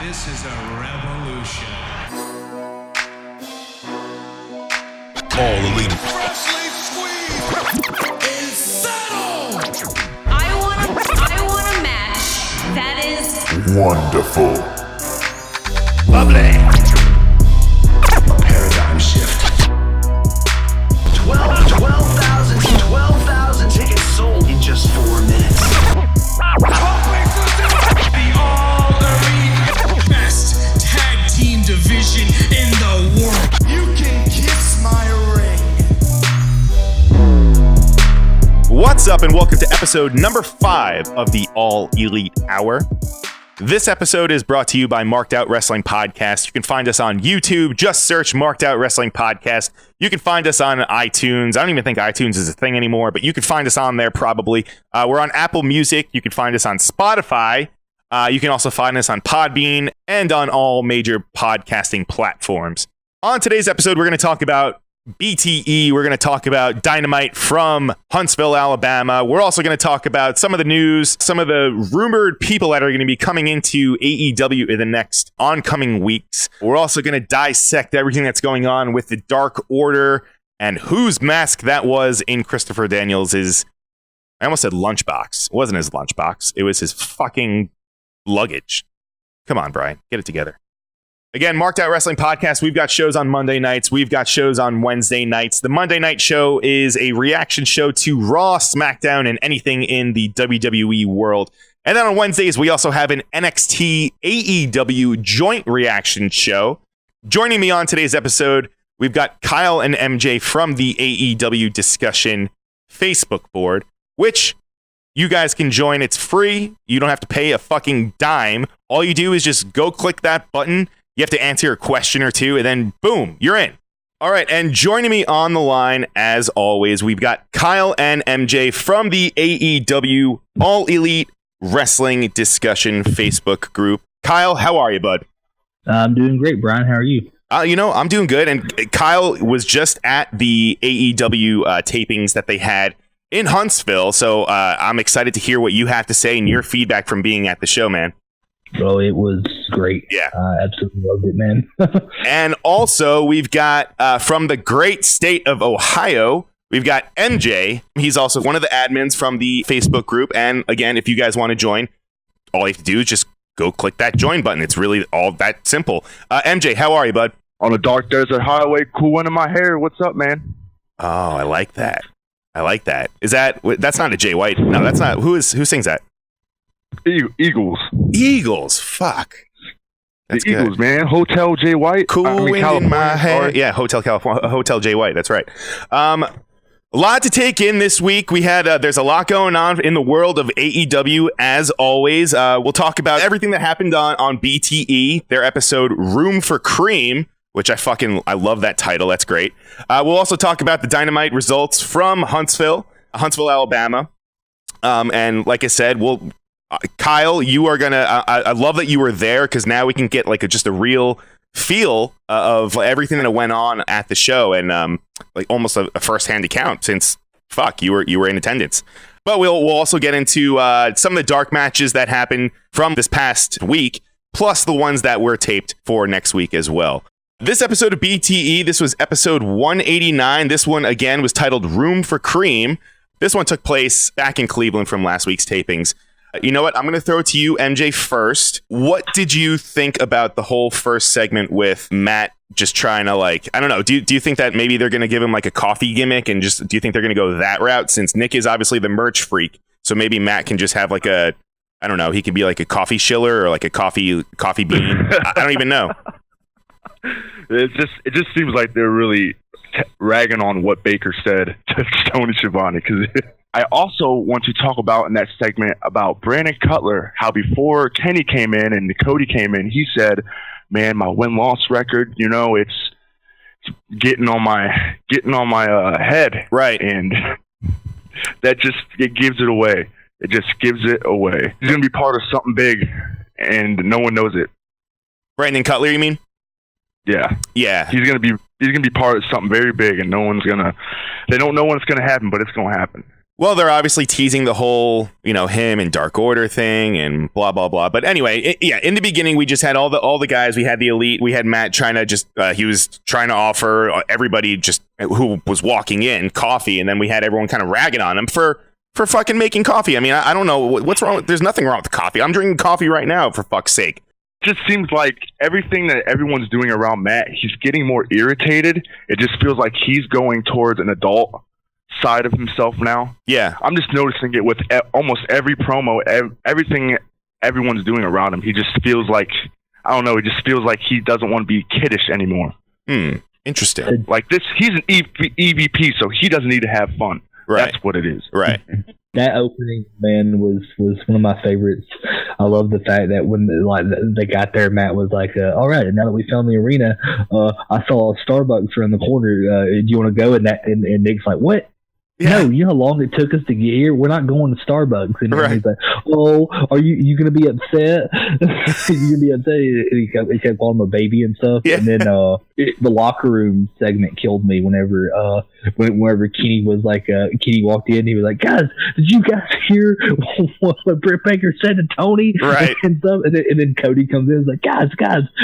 This is a revolution. All Elite Wrestling squeeze is settled. I want a match that is Wonderful. Bubbly. Paradigm shift. 12,000 tickets sold in just 4 minutes. The All Elite best tag team division in the world. You can kiss my ring. What's up, and welcome to episode number 5 of the All Elite Hour. This episode is brought to you by Marked Out Wrestling Podcast. You can find us on YouTube. Just search Marked Out Wrestling Podcast. You can find us on iTunes. I don't even think iTunes is a thing anymore, but you can find us on there probably. We're on Apple Music. You can find us on Spotify. You can also find us on Podbean and on all major podcasting platforms. On today's episode, we're going to talk about BTE. We're going to talk about Dynamite from Huntsville, Alabama. We're also going to talk about some of the news, some of the rumored people that are going to be coming into AEW in the next oncoming weeks. We're also going to dissect everything that's going on with the Dark Order and whose mask that was in Christopher Daniels' I almost said lunchbox. It wasn't his lunchbox. It was his fucking luggage. Come on, Brian. Get it together. Again, Marked Out Wrestling Podcast. We've got shows on Monday nights. We've got shows on Wednesday nights. The Monday night show is a reaction show to Raw, SmackDown, and anything in the WWE world. And then on Wednesdays, we also have an NXT AEW joint reaction show. Joining me on today's episode, we've got Kyle and MJ from the AEW Discussion Facebook board, which you guys can join. It's free. You don't have to pay a fucking dime. All you do is just go click that button. You have to answer a question or two, and then boom, you're in. All right, and joining me on the line, as always, we've got Kyle and MJ from the AEW All Elite Wrestling Discussion Facebook group. Kyle, how are you, bud? I'm doing great, Brian. How are you? I'm doing good, and Kyle was just at the AEW tapings that they had in Huntsville, so I'm excited to hear what you have to say and your feedback from being at the show, man. Bro, it was great. Yeah. Absolutely loved it, man. And also, we've got, from the great state of Ohio, we've got MJ. He's also one of the admins from the Facebook group. And again, if you guys want to join, all you have to do is just go click that join button. It's really all that simple. MJ, how are you, bud? On a dark desert highway, cool wind in my hair. What's up, man? Oh, I like that. Is that's not a Jay White? No, that's not. Who sings that? Eagles. Fuck. That's the Eagles, man. Hotel Jay White. Cool wind in my hair. Yeah, Hotel California. Hotel Jay White. That's right. A lot to take in this week. We had there's a lot going on in the world of AEW as always. We'll talk about everything that happened on BTE, their episode Room for Cream, which I love that title. That's great. We'll also talk about the Dynamite results from Huntsville, Alabama. And like I said, Kyle, you are gonna. I love that you were there because now we can get just a real feel of everything that went on at the show and like almost a first-hand account since you were in attendance. But we'll also get into some of the dark matches that happened from this past week, plus the ones that were taped for next week as well. This episode of BTE, this was episode 189. This one again was titled Room for Cream. This one took place back in Cleveland from last week's tapings. You know what? I'm going to throw it to you, MJ, first. What did you think about the whole first segment with Matt just trying to, I don't know, do you think that maybe they're going to give him a coffee gimmick and do you think they're going to go that route since Nick is obviously the merch freak? So maybe Matt can just have I don't know, he could be a coffee shiller or a coffee bean. I don't even know. It just seems like they're really ragging on what Baker said to Tony Schiavone because I also want to talk about in that segment about Brandon Cutler, how before Kenny came in and Cody came in, he said, man, my win-loss record, it's getting on my head. Right. And that it gives it away. It just gives it away. He's going to be part of something big and no one knows it. Brandon Cutler, you mean? Yeah. Yeah. He's going to be part of something very big and they don't know when it's going to happen, but it's going to happen. Well, they're obviously teasing the whole, him and Dark Order thing and blah, blah, blah. But anyway, in the beginning, we just had all the guys. We had the Elite. We had Matt trying to he was trying to offer everybody just who was walking in coffee. And then we had everyone kind of ragging on him for fucking making coffee. I mean, I don't know what's wrong. There's nothing wrong with the coffee. I'm drinking coffee right now, for fuck's sake. Just seems like everything that everyone's doing around Matt, he's getting more irritated. It just feels like he's going towards an adult side of himself now. Yeah. I'm just noticing it with almost every promo, everything everyone's doing around him. He just feels like, I don't know, it just feels like he doesn't want to be kiddish anymore. Interesting. Like this, he's an EVP, so he doesn't need to have fun. Right. That's what it is. Right. That opening, man, was one of my favorites. I love the fact that when they got there, Matt was like, all right, now that we found the arena, I saw a Starbucks around the corner. Do you want to go? And Nick's like, what? Yeah. No, you know how long it took us to get here? We're not going to Starbucks. And right. he's like, oh, are you going to be upset? You're going to be upset? And he kept calling him a baby and stuff. Yeah. And then the locker room segment killed me whenever Kenny was like, Kenny walked in, he was like, guys, did you guys hear what Britt Baker said to Tony? Right. And stuff. And then Cody comes in and is like, guys,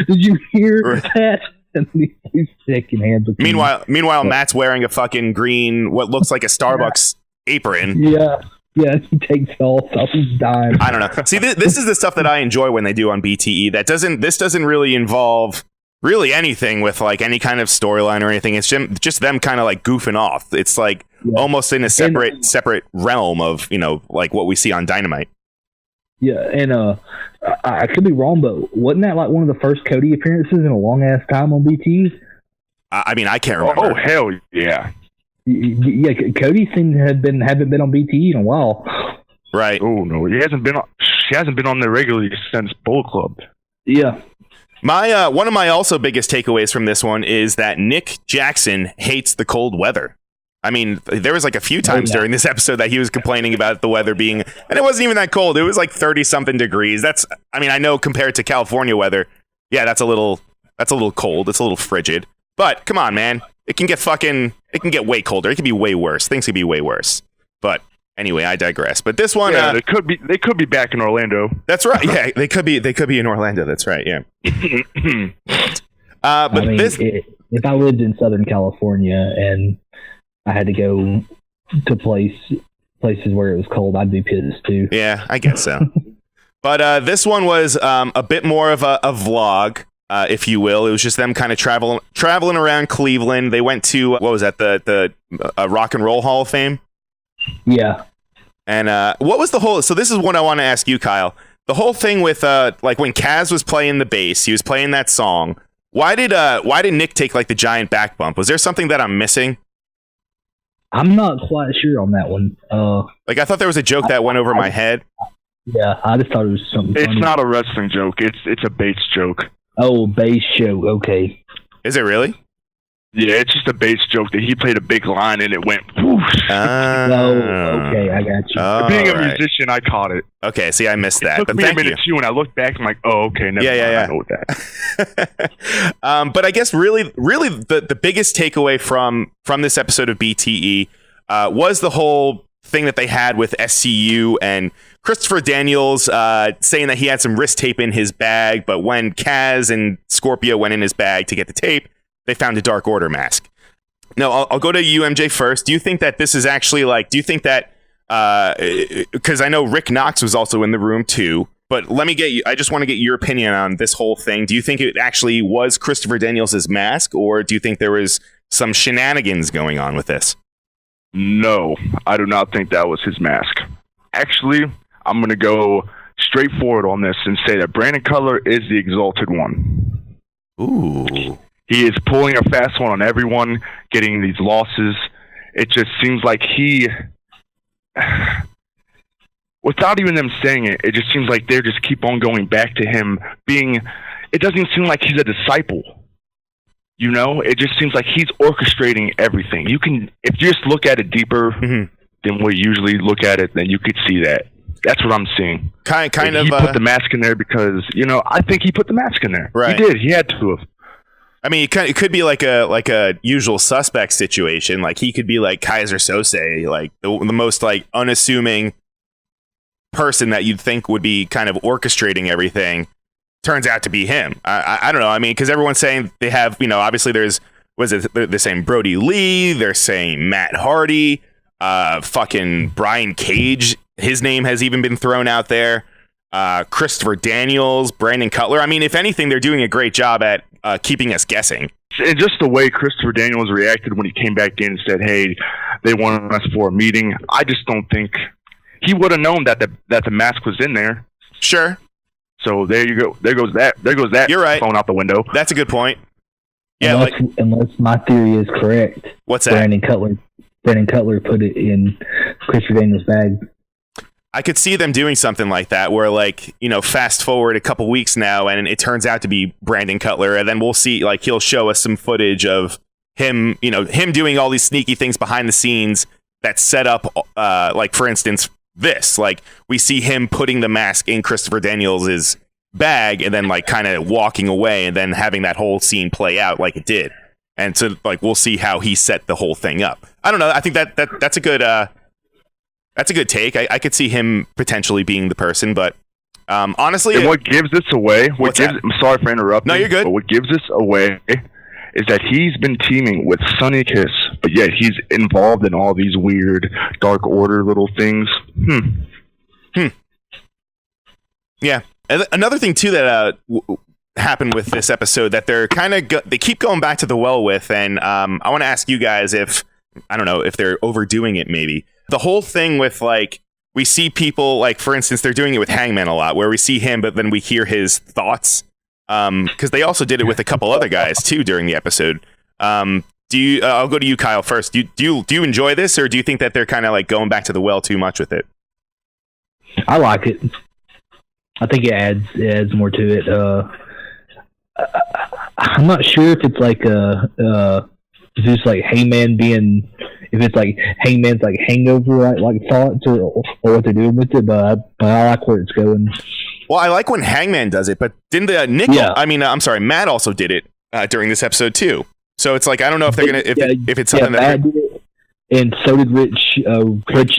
did you hear that? And he's shaking hands with Meanwhile, Matt's wearing a fucking green, what looks like a Starbucks apron. Yeah, he takes it all off. He's dying. I don't know. See, this is the stuff that I enjoy when they do on BTE. This doesn't really involve really anything with like any kind of storyline or anything. It's just them kind of like goofing off. It's like almost in a separate realm of like what we see on Dynamite. Yeah, and I could be wrong, but wasn't that like one of the first Cody appearances in a long ass time on BT? I mean, I can't remember. Oh hell yeah! Yeah, Cody seemed to haven't been on BT in a while. Right. Oh no, he hasn't been on there regularly since Bullet Club. Yeah. My one of my also biggest takeaways from this one is that Nick Jackson hates the cold weather. I mean, there was like a few times during this episode that he was complaining about the weather being, and it wasn't even that cold. It was like 30-something degrees. I know compared to California weather, yeah, that's a little cold. It's a little frigid. But come on, man, it can get way colder. It can be way worse. Things can be way worse. But anyway, I digress. But this one, they could be back in Orlando. That's right. Yeah, they could be in Orlando. That's right. Yeah. If I lived in Southern California and I had to go to places where it was cold, I'd be pissed too. Yeah, I guess so. But this one was a bit more of a vlog, if you will. It was just them kind of traveling around Cleveland. They went to, what was that, the Rock and Roll Hall of Fame? Yeah. And what was the whole... So this is what I want to ask you, Kyle. The whole thing with, like, when Kaz was playing the bass, he was playing that song. Why did Nick take, like, the giant back bump? Was there something that I'm missing? I'm not quite sure on that one. Like, I thought there was a joke that went over my head. Yeah, I just thought it was something funny. It's not a wrestling joke. It's a bass joke. Oh, bass joke. Okay. Is it really? Yeah, it's just a bass joke that he played a big line and it went whoosh. Okay, I got you. Being a musician, I caught it. Okay, see, I missed that. It took me a minute too, and I looked back and I'm like, oh, okay, never mind. I know that. But I guess really the biggest takeaway from this episode of BTE was the whole thing that they had with SCU and Christopher Daniels saying that he had some wrist tape in his bag, but when Kaz and Scorpio went in his bag to get the tape, they found a Dark Order mask. Now, I'll go to you, MJ, first. Do you think that this is actually do you think that, because I know Rick Knox was also in the room too, but I just want to get your opinion on this whole thing. Do you think it actually was Christopher Daniels' mask, or do you think there was some shenanigans going on with this? No, I do not think that was his mask. Actually, I'm going to go straightforward on this and say that Brandon Cutler is the exalted one. Ooh. He is pulling a fast one on everyone, getting these losses. It just seems like without even them saying it, it just seems like they just keep on going back to him being, it doesn't seem like he's a disciple. You know, it just seems like he's orchestrating everything. If you just look at it deeper than we usually look at it, then you could see that. That's what I'm seeing. Kind of. He put the mask in there because, I think he put the mask in there. Right. He did. He had to have. I mean, it could be like a usual suspect situation. Like he could be like Kaiser Sose, like the most like unassuming person that you'd think would be kind of orchestrating everything. Turns out to be him. I don't know. I mean, because everyone's saying they have, obviously they're saying Brody Lee, they're saying Matt Hardy, fucking Brian Cage. His name has even been thrown out there. Christopher Daniels, Brandon Cutler. I mean, if anything, they're doing a great job at keeping us guessing. And just the way Christopher Daniels reacted when he came back in and said, "Hey, they wanted us for a meeting." I just don't think he would have known that the mask was in there. Sure. So there you go. There goes that. You're right. Phone out the window. That's a good point. Yeah, unless my theory is correct. What's that? Brandon Cutler put it in Christopher Daniels' bag. I could see them doing something like that where fast forward a couple weeks now and it turns out to be Brandon Cutler, and then we'll see he'll show us some footage of him doing all these sneaky things behind the scenes that set up for instance this. We see him putting the mask in Christopher Daniels' bag and then kind of walking away and then having that whole scene play out like it did. And so we'll see how he set the whole thing up. I don't know. I think that's a good that's a good take. I could see him potentially being the person, but honestly, and what gives this away? I'm sorry for interrupting. No, you're good. But what gives this away is that he's been teaming with Sonny Kiss, but yet he's involved in all these weird Dark Order little things. Yeah. Another thing too that happened with this episode that they're kind of they keep going back to the well with, and I want to ask you guys if they're overdoing it maybe. The whole thing with we see people for instance they're doing it with Hangman a lot where we see him but then we hear his thoughts because they also did it with a couple other guys too during the episode. I'll go to you, Kyle, first. Do you enjoy this, or do you think that they're kind of going back to the well too much with it? I like it. I think it adds more to it. I'm not sure if it's just Hangman being, if it's Hangman's hangover thoughts or what they're doing with it, but I like where it's going. Well, I like when Hangman does it, but didn't Nick? Yeah. I mean, I'm sorry, Matt also did it during this episode too. So it's I don't know if they're gonna if it's something that Matt did it, and so did Rich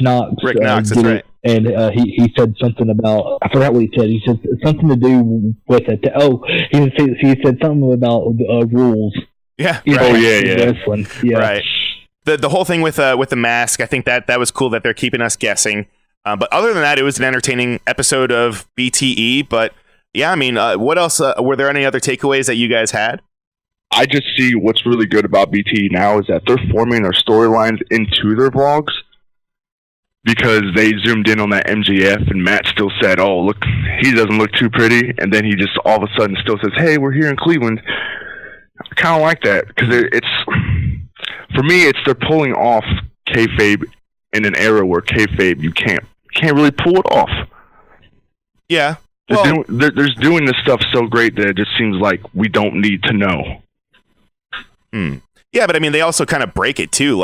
Knox. Rick Knox, that's right. And he said something about, I forgot what he said. He said something to do with it. He said something about rules. Yeah. Yeah. Wrestling. Yeah. Right. The whole thing with the mask, I think that was cool that they're keeping us guessing. But other than that, it was an entertaining episode of BTE. But yeah, I mean, what else? Were there any other takeaways that you guys had? I just see what's really good about BTE now is that they're forming their storylines into their vlogs, because they zoomed in on that MJF and Matt still said, "Oh, look, he doesn't look too pretty," and then he just all of a sudden still says, "Hey, we're here in Cleveland." I kind of like that because for me, they're pulling off kayfabe in an era where kayfabe you can't really pull it off. Yeah, they're doing this stuff so great that it just seems like we don't need to know. Yeah, but I mean, they also kind of break it too.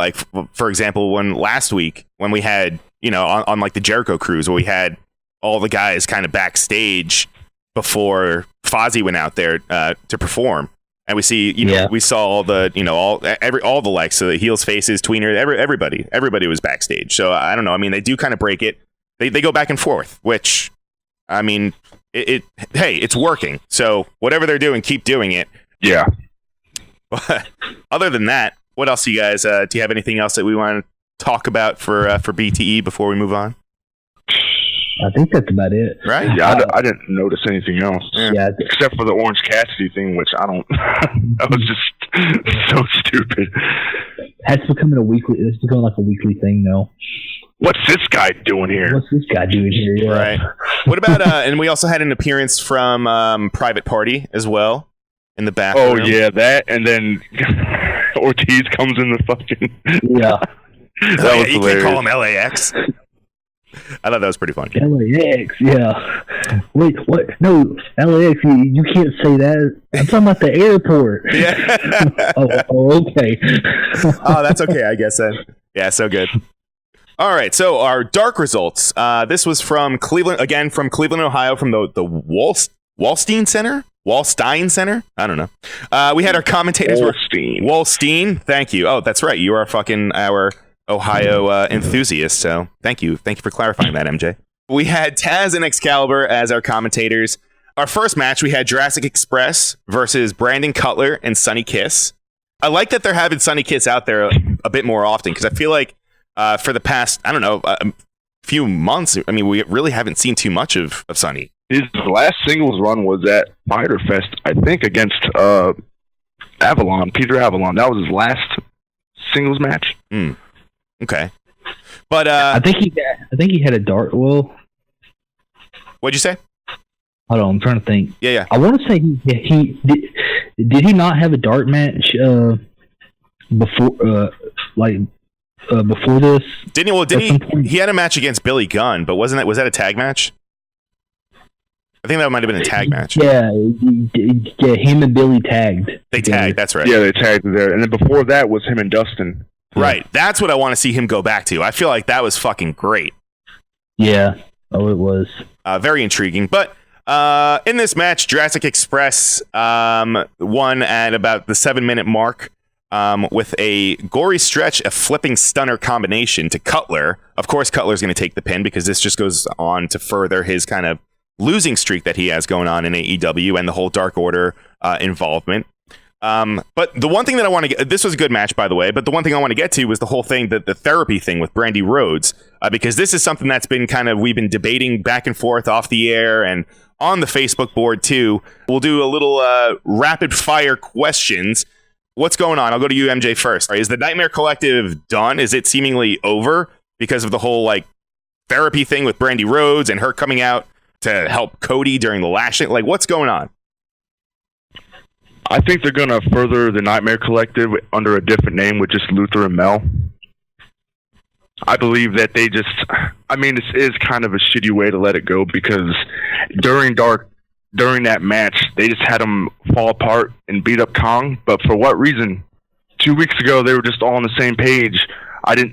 For example, last week when we had on the Jericho cruise where we had all the guys kind of backstage before Fozzy went out there to perform. And we see, we saw all the, all the likes, so the heels, faces, tweeners, everybody was backstage. So I don't know. I mean, they do kind of break it. They go back and forth, which, I mean, hey, it's working. So whatever they're doing, keep doing it. Yeah. But other than that, what else, you guys? Do you have anything else that we want to talk about for BTE before we move on? I think that's about it. Right? Yeah, I didn't notice anything else. Yeah. Except for the Orange Cassidy thing, which I don't. That was just so stupid. It's becoming a weekly thing now. What's this guy doing here? Yeah. Right. What about and we also had an appearance from Private Party as well in the bathroom. Oh yeah, that, and then Ortiz comes in the fucking. Yeah. That was you hilarious. can't call him LAX. I thought that was pretty funny. LAX, yeah. Wait, what? No, LAX, you can't say that. I'm talking about the airport. Yeah. oh, okay. Oh, that's okay, I guess then. Yeah, so good. All right, so our dark results. This was from Cleveland, Ohio, from the Wallstein Center. Wallstein Center. I don't know. We had our commentators. Wallstein. Thank you. Oh, that's right. You are our Ohio enthusiast. So thank you for clarifying that, MJ. We had Taz and Excalibur as our commentators. Our first match, we had Jurassic Express versus Brandon Cutler and Sonny Kiss. I like that they're having Sonny Kiss out there a bit more often because I feel like for the past, I don't know, few months, I mean, we really haven't seen too much of Sonny. His last singles run was at Fyter Fest, I think, against Avalon, Peter Avalon. That was his last singles match. Okay. But I think he had a dark. Well, what'd you say? Hold on, I'm trying to think. Yeah. I want to say he did he not have a dark match before before this? Didn't he had a match against Billy Gunn, but was that a tag match? I think that might have been a tag match. Yeah, him and Billy tagged. They tagged, that's right. Yeah, they tagged there. And then before that was him and Dustin. Right. That's what I want to see him go back to. I feel like that was fucking great. Yeah. Oh, it was. Very intriguing. But in this match, Jurassic Express won at about the 7-minute mark with a gory stretch, a flipping stunner combination to Cutler. Of course, Cutler's going to take the pin because this just goes on to further his kind of losing streak that he has going on in AEW and the whole Dark Order involvement. But the one thing that I want to get, this was a good match, by the way, but the one thing I want to get to was the whole thing, the therapy thing with Brandy Rhodes, because this is something that's been we've been debating back and forth off the air and on the Facebook board too. We'll do a little rapid fire questions. What's going on? I'll go to you, MJ, first. Is the Nightmare Collective done? Is it seemingly over because of the whole therapy thing with Brandy Rhodes and her coming out to help Cody during the lashing? What's going on? I think they're going to further the Nightmare Collective under a different name with just Luther and Mel. I believe that this is kind of a shitty way to let it go because during that match, they just had them fall apart and beat up Kong. But for what reason? 2 weeks ago, they were just all on the same page.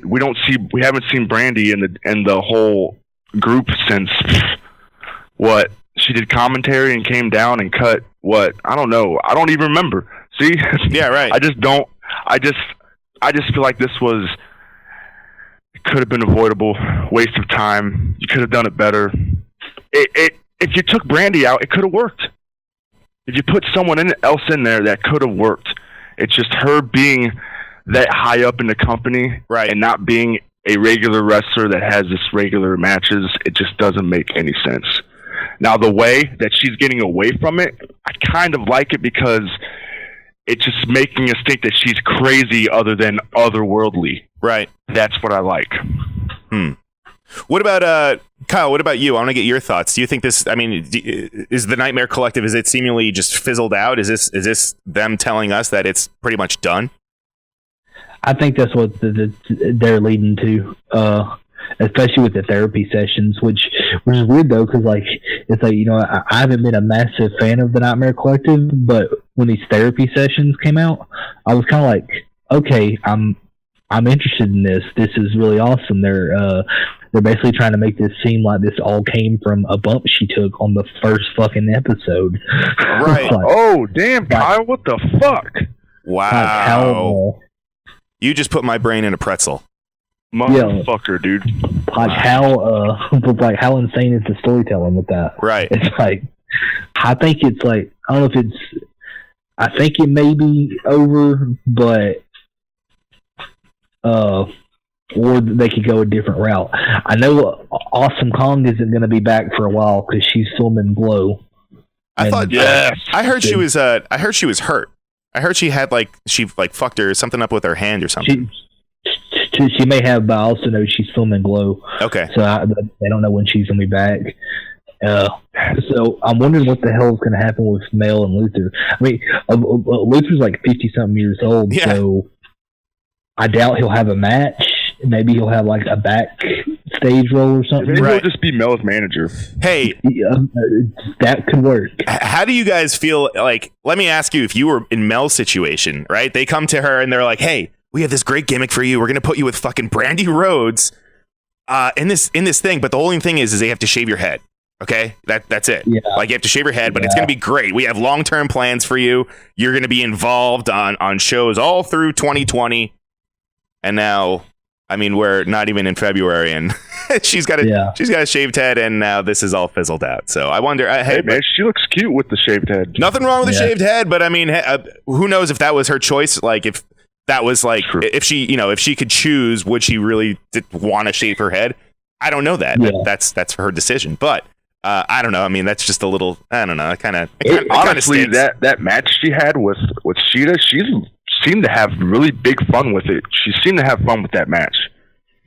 We haven't seen Brandy in the whole group since what? She did commentary and came down and cut what? I don't know. I don't even remember. See? Yeah, right. I just feel like this could have been avoidable. Waste of time. You could have done it better. If you took Brandy out, it could have worked. If you put someone else in there, that could have worked. It's just her being that high up in the company, right, and not being a regular wrestler that has this regular matches. It just doesn't make any sense. Now, the way that she's getting away from it, I kind of like it because it's just making us think that she's crazy other than otherworldly. Right. That's what I like. What about, Kyle, what about you? I want to get your thoughts. Do you think this, is the Nightmare Collective, is it seemingly just fizzled out? Is this them telling us that it's pretty much done? I think that's what they're leading to. Especially with the therapy sessions, which is weird though, because it's I haven't been a massive fan of the Nightmare Collective, but when these therapy sessions came out, I was kind of like, okay, I'm interested in this. This is really awesome. They're basically trying to make this seem like this all came from a bump she took on the first fucking episode. Right. Oh damn, Kyle! What the fuck? Wow. You just put my brain in a pretzel. Motherfucker, dude. How insane is the storytelling with that? Right. It's I think it's I don't know if it's, I think it may be over, but or they could go a different route. I know Awesome Kong isn't going to be back for a while because she's filming Glow. I heard she was hurt. I heard she had she fucked her something up with her hand or something. She may have, but I also know she's filming Glow. Okay. So I don't know when she's going to be back. So I'm wondering what the hell is going to happen with Mel and Luther. Luther's 50-something years old, so I doubt he'll have a match. Maybe he'll have a backstage role or something. Maybe he'll just be Mel's manager. Hey. That could work. How do you guys feel? Let me ask you, if you were in Mel's situation, right? They come to her and they're like, hey, we have this great gimmick for you. We're going to put you with fucking Brandy Rhodes in this thing. But the only thing is they have to shave your head. Okay, that's it. Yeah. Like, you have to shave your head, but it's going to be great. We have long-term plans for you. You're going to be involved on shows all through 2020. And now, I mean, we're not even in February, and she's got a shaved head, and now this is all fizzled out. So I wonder, Hey, man, she looks cute with the shaved head. nothing wrong with a shaved head, but I mean, who knows if that was her choice? Like, if that was like, if she could choose, would she really want to shave her head? I don't know that. Yeah. That's her decision, but. I don't know. I mean, that's just a little. I don't know. Honestly, that match she had with Sheeta, she seemed to have really big fun with it. She seemed to have fun with that match.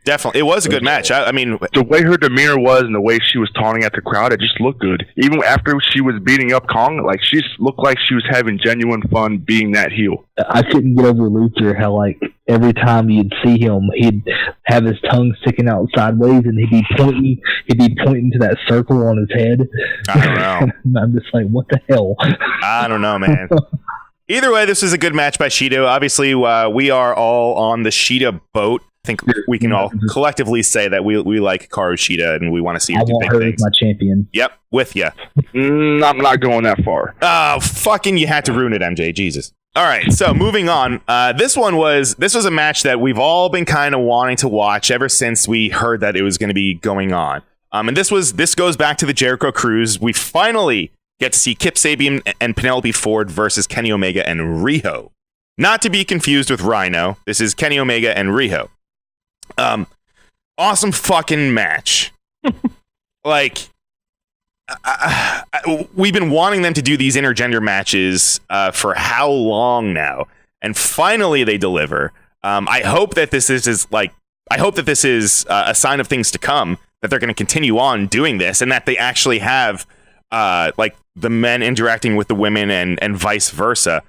Definitely, it was a good match. I mean, the way her demeanor was and the way she was taunting at the crowd, it just looked good. Even after she was beating up Kong, like, she looked like she was having genuine fun being that heel. I couldn't get over Luther, how, like, every time you'd see him, he'd have his tongue sticking out sideways, and he'd be pointing to that circle on his head. I don't know. And I'm just like, what the hell? I don't know, man. Either way, this was a good match by Shido. Obviously, we are all on the Sheeta boat. I think we can all collectively say that we like Hikaru Shida, and we want to see her do big things. As my champion. Yep, with you. I'm not going that far. Oh, fucking! You had to ruin it, MJ. Jesus. All right, so moving on. This was a match that we've all been kind of wanting to watch ever since we heard that it was going to be going on. And this goes back to the Jericho Cruise. We finally get to see Kip Sabian and Penelope Ford versus Kenny Omega and Riho. Not to be confused with Rhino. This is Kenny Omega and Riho. Awesome fucking match. Like, we've been wanting them to do these intergender matches for how long now, and finally they deliver. I hope that this is a sign of things to come, that they're going to continue on doing this, and that they actually have like the men interacting with the women and vice versa.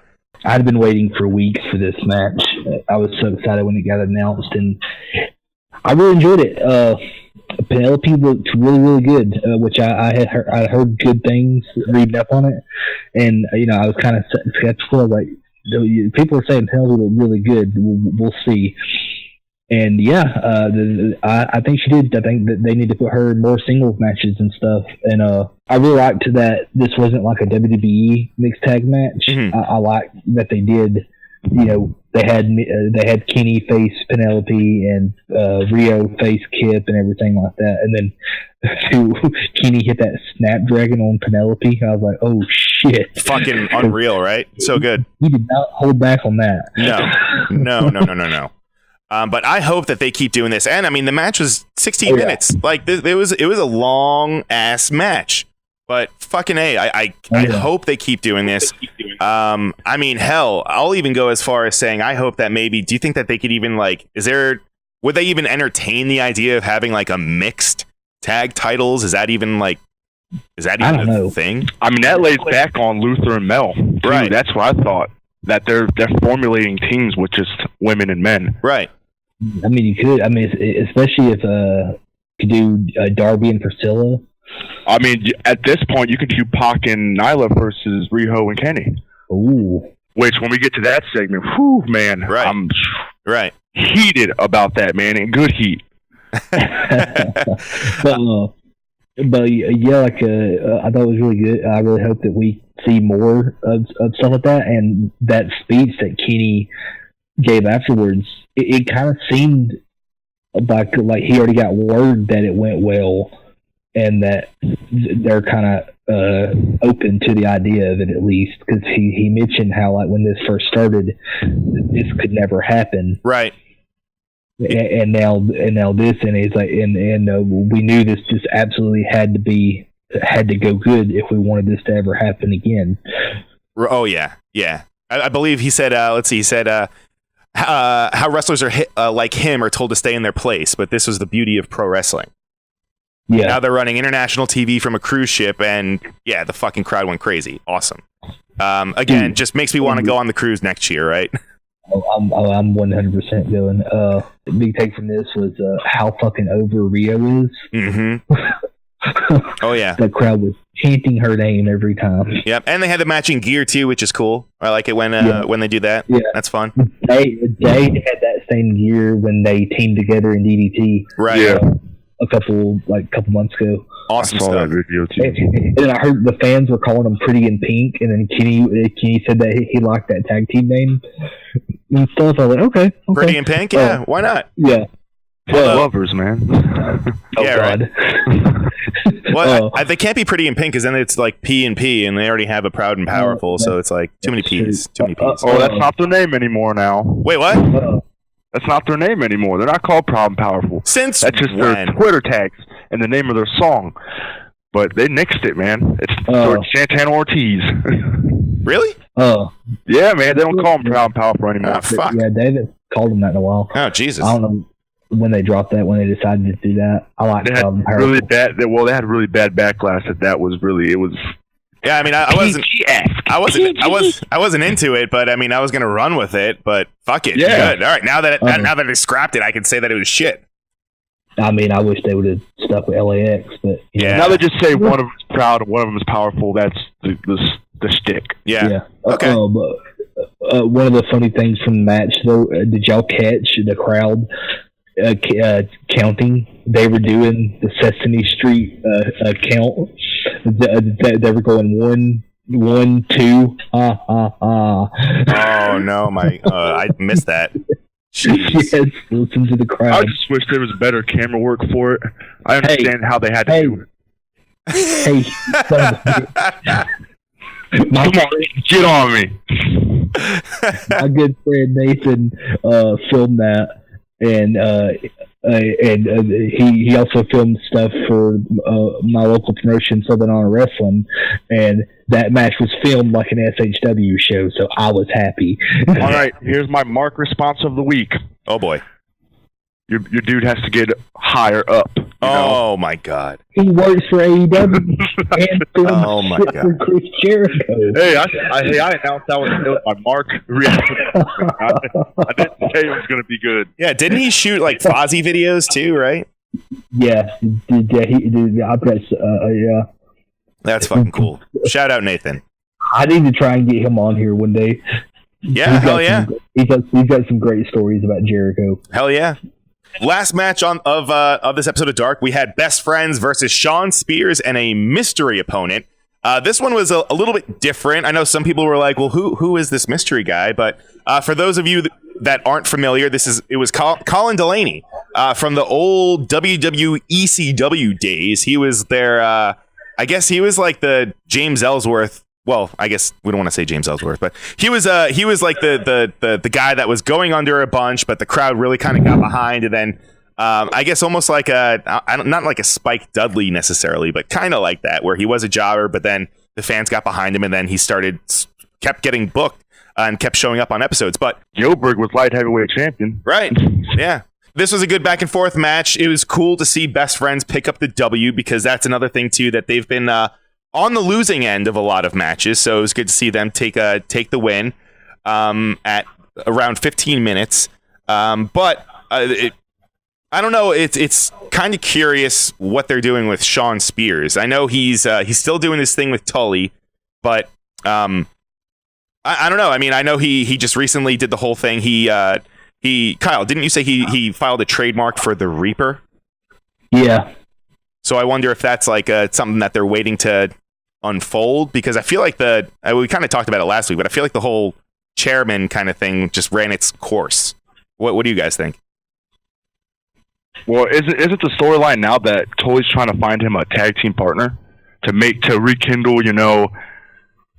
I'd been waiting for weeks for this match. I was so excited when it got announced, and I really enjoyed it. Penelope looked really, really good, which I had heard good things reading up on it, and I was kind of skeptical. I was like, people are saying Penelope looked really good. We'll see. And yeah, I think she did. I think that they need to put her in more singles matches and stuff. And I really liked that this wasn't like a WWE mixed tag match. Mm-hmm. I liked that they did. They had Kenny face Penelope and Rio face Kip and everything like that. And then Kenny hit that Snapdragon on Penelope. I was like, oh shit! Fucking unreal, right? So good. He did not hold back on that. No. But I hope that they keep doing this. And I mean, the match was 16 minutes. Like, it was a long ass match. But fucking A, I hope they keep doing this. I mean, hell, I'll even go as far as saying I hope that maybe. Do you think that they could even would they even entertain the idea of having like a mixed tag titles? Is that even a thing? I mean, that lays back on Luther and Mel. Dude, right. That's what I thought. That they're formulating teams with just women and men. Right. I mean, you could. I mean, especially if you could do Darby and Priscilla. I mean, at this point, you could do Pac and Nyla versus Riho and Kenny. Ooh. Which, when we get to that segment, whew, man, right. I'm right heated about that, man, in good heat. But yeah, I thought it was really good. I really hope that we see more of stuff like that. And that speech that Kenny gave afterwards, it kind of seemed like he already got word that it went well, and that they're kind of open to the idea of it, at least, because he mentioned how, like, when this first started, this could never happen, right? And now this, and he's like, and we knew this just absolutely had to go good if we wanted this to ever happen again. Oh yeah. I believe he said. Let's see. He said how wrestlers are like him are told to stay in their place, but this was the beauty of pro wrestling. Yeah. Now they're running international TV from a cruise ship, and yeah, the fucking crowd went crazy. Awesome. Again, just makes me want to go on the cruise next year, right? I'm 100% going. The big take from this was how fucking over Rio is. Mm-hmm. Oh yeah, the crowd was chanting her name every time. Yep, and they had the matching gear too, which is cool. I like it when they do that. Yeah, that's fun. They had that same gear when they teamed together in DDT. Right. Yeah. a couple months ago. Awesome I saw stuff. that video too. And then I heard the fans were calling him Pretty in Pink, and then Kenny said that he liked that tag team name and stuff. I was like, okay. Pretty in Pink, yeah, why not? Yeah. Well, lovers, man. Yeah, right. God. Well, they can't be Pretty in Pink because then it's like P and P, and they already have a Proud and Powerful, so it's like too many P's. Too many P's. Oh, that's not their name anymore now. Wait, what? That's not their name anymore. They're not called Proud and Powerful. Since That's just when? their Twitter tags and the name of their song. But they nixed it, man. It's George Santana Ortiz. Really? Oh. Yeah, man. They don't call him Proud and Powerful anymore. Oh, fuck. Yeah, David called him that in a while. Oh, Jesus. I don't know when they dropped that, when they decided to do that. I like They had really bad. They had really bad backlash. That was really. It was. Yeah, I mean, I wasn't into it, but I mean, I was gonna run with it. But fuck it. Yeah. Good. All right. Now that they scrapped it, I can say that it was shit. I mean, I wish they would have stuck with LAX, but Yeah. Now they just say one of them is proud and one of them is powerful. That's the shtick. Yeah. Okay. But one of the funny things from the match, though, did y'all catch the crowd counting? They were doing the Sesame Street count. They were going 1, 2. Oh no, I missed that. Jeez. Yes, listen to the I crowd. just wish there was better camera work for it. I understand how they had to do it. Hey, Come on, get on me. my good friend Nathan filmed that, and he also filmed stuff for my local promotion, Southern Honor Wrestling, and that match was filmed like an SHW show, so I was happy. All right, here's my Mark response of the week. Oh boy. Your dude has to get higher up. You know? Oh my God. He works for AEW and filmed Oh my shit for God. Chris Jericho. Hey, I announced that was my Mark reaction. I didn't say it was going to be good. Yeah, didn't he shoot like Fozzy videos too? Right. Yeah, he did. I press. Yeah. That's fucking cool. Shout out Nathan. I need to try and get him on here one day. Yeah, hell yeah. He's got some great stories about Jericho. Hell yeah. Last match of this episode of Dark, we had Best Friends versus Shawn Spears and a mystery opponent. This one was a little bit different. I know some people were like, "Well, who is this mystery guy?" But for those of you that aren't familiar, it was Colin Delaney from the old WWECW days. He was their, I guess he was like the James Ellsworth. Well, I guess we don't want to say James Ellsworth, but he was like the guy that was going under a bunch, but the crowd really kind of got behind, and then I guess almost like not like a Spike Dudley necessarily, but kind of like that, where he was a jobber, but then the fans got behind him, and then he kept getting booked and kept showing up on episodes. But Gilbert was light heavyweight champion. right, yeah. This was a good back and forth match. It was cool to see Best Friends pick up the W, because that's another thing too, that they've been on the losing end of a lot of matches, so it was good to see them take the win at around 15 minutes. But I don't know. It's kind of curious what they're doing with Shawn Spears. I know he's still doing this thing with Tully, but I don't know. I mean, I know he just recently did the whole thing. Kyle, didn't you say he filed a trademark for the Reaper? Yeah. So I wonder if that's like something that they're waiting to unfold, because I feel like we kind of talked about it last week, but I feel like the whole chairman kind of thing just ran its course. What do you guys think? Well, is it the storyline now that Tully's trying to find him a tag team partner to rekindle,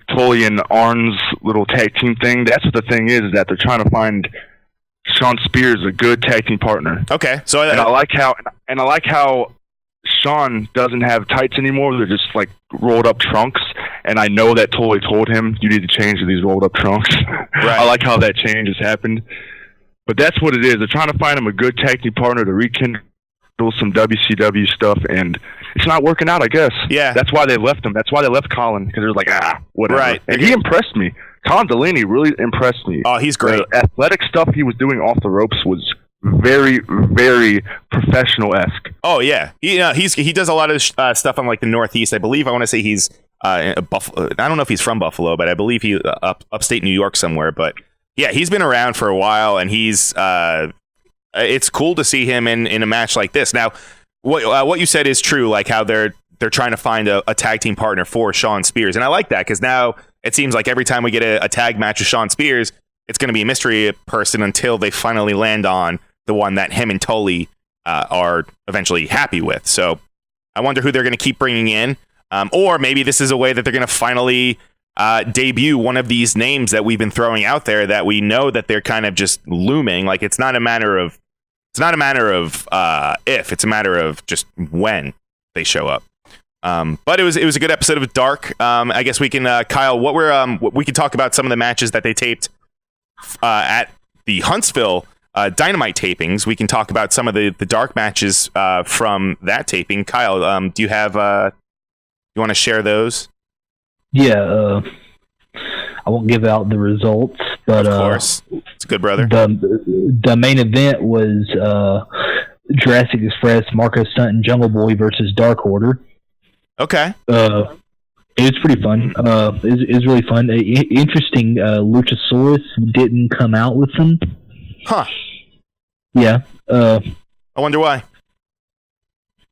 Tully and Arn's little tag team thing? That's what the thing is that they're trying to find Shawn Spears a good tag team partner. Okay, so I like how Shawn doesn't have tights anymore. They're just like rolled up trunks. And I know that Tully told him, you need to change to these rolled up trunks. Right. I like how that change has happened. But that's what it is. They're trying to find him a good tag team partner to rekindle some WCW stuff, and it's not working out, I guess. Yeah. That's why they left him. That's why they left Colin, because they're like, whatever. Right. And he impressed me. Colin Delaney really impressed me. Oh, he's great. The athletic stuff he was doing off the ropes was very, very professional-esque. Oh yeah, he does a lot of stuff on like the Northeast. I believe I want to say he's Buffalo. I don't know if he's from Buffalo, but I believe he's upstate New York somewhere. But yeah, he's been around for a while, and he's it's cool to see him in a match like this. Now, what you said is true. Like how they're trying to find a tag team partner for Shawn Spears, and I like that because now it seems like every time we get a tag match with Shawn Spears, it's going to be a mystery person until they finally land on the one that him and Tully are eventually happy with. So I wonder who they're going to keep bringing in, or maybe this is a way that they're going to finally debut one of these names that we've been throwing out there that we know that they're kind of just looming. Like it's not a matter of if, it's a matter of just when they show up. But it was a good episode of Dark. I guess we can, Kyle, we can talk about some of the matches that they taped at the Huntsville Dynamite tapings. We can talk about some of the Dark matches from that taping. Kyle, do you have you want to share those? Yeah, I won't give out the results, but of course, it's good, brother. The main event was Jurassic Express, Marco Stunt, and Jungle Boy versus Dark Order. Okay. It was pretty fun. It was really fun. Interesting. Luchasaurus didn't come out with them. Huh. Yeah. I wonder why.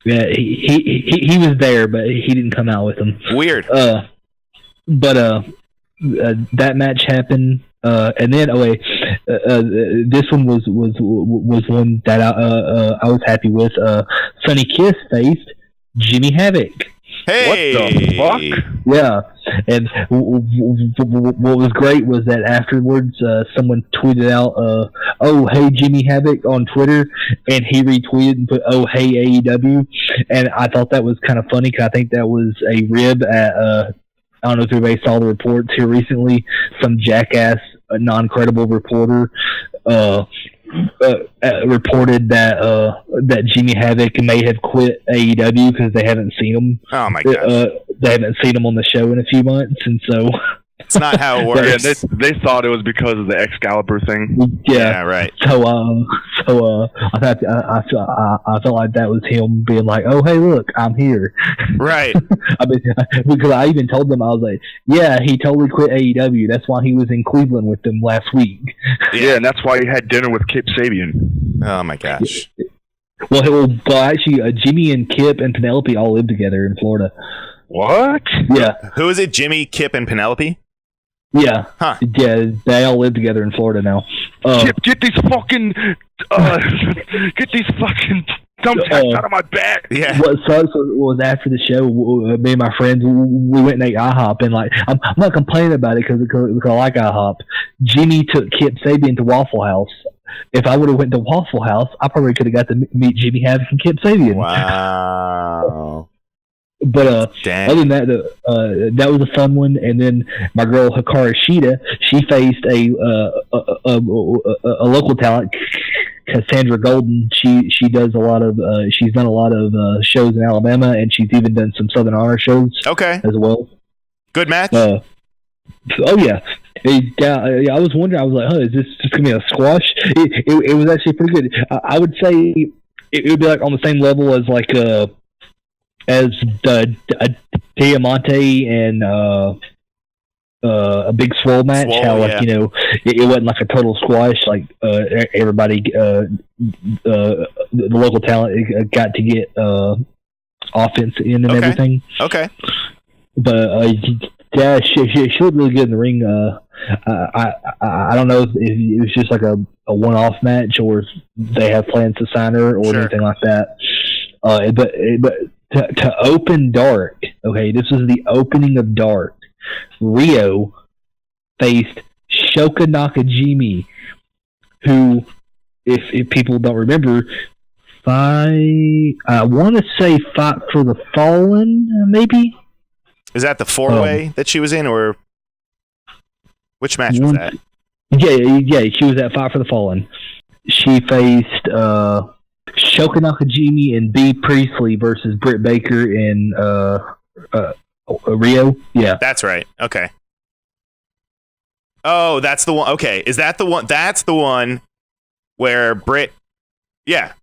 Yeah, he was there, but he didn't come out with them. Weird. But that match happened, and then this one was one that I was happy with. Sonny Kiss faced Jimmy Havoc. Hey, what the fuck? Yeah, and what was great was that afterwards, someone tweeted out, "Oh, hey Jimmy Havoc" on Twitter, and he retweeted and put, "Oh, hey AEW," and I thought that was kind of funny because I think that was a rib at. I don't know if everybody saw the reports here recently. Some jackass, non-credible reporter reported that Jimmy Havoc may have quit AEW because they haven't seen him. Oh my god! They haven't seen him on the show in a few months, and so it's not how it works. Yeah, they thought it was because of the Excalibur thing. Yeah, right. So I felt like that was him being like, "Oh, hey, look, I'm here." Right. I mean, because I even told them, I was like, "Yeah, he totally quit AEW. That's why he was in Cleveland with them last week." Yeah, and that's why he had dinner with Kip Sabian. Oh my gosh. Well, actually, Jimmy and Kip and Penelope all live together in Florida. What? Yeah. Who is it? Jimmy, Kip, and Penelope? Yeah. Huh. Yeah, they all live together in Florida now. Kip, get these fucking thumbtacks out of my back. Yeah. What sucks was after the show, me and my friends, we went and ate IHOP, and like I'm not complaining about it because I like IHOP. Jimmy took Kip Sabian to Waffle House. If I would have went to Waffle House, I probably could have got to meet Jimmy Havoc and Kip Sabian. Wow. But other than that, that was a fun one. And then my girl Hikaru Shida, she faced a local talent, Cassandra Golden. She does a lot of she's done a lot of shows in Alabama, and she's even done some Southern Honor shows. Okay. As well. Good match. Oh yeah. I was wondering. I was like, is this just gonna be a squash? It was actually pretty good. I would say it would be like on the same level as like as the Diamante and a Big Swole match. Swole, how like yeah. It wasn't like a total squash. Like everybody, the local talent got to get offense in and everything. Okay. But yeah, she looked really good in the ring. I don't know if it was just like a one-off match or if they have plans to sign her or anything like that. But to open Dark, okay, this was the opening of Dark. Rio faced Shoka Nakajimi, who, if people don't remember, I want to say Fight for the Fallen, maybe. Is that the four-way that she was in, or which match was that? Yeah, she was at Fight for the Fallen. She faced Shoka Nakajimi and B. Priestley versus Britt Baker in Rio. Yeah, that's right. Okay. Oh, that's the one. Okay, is that the one? That's the one where Britt. Yeah,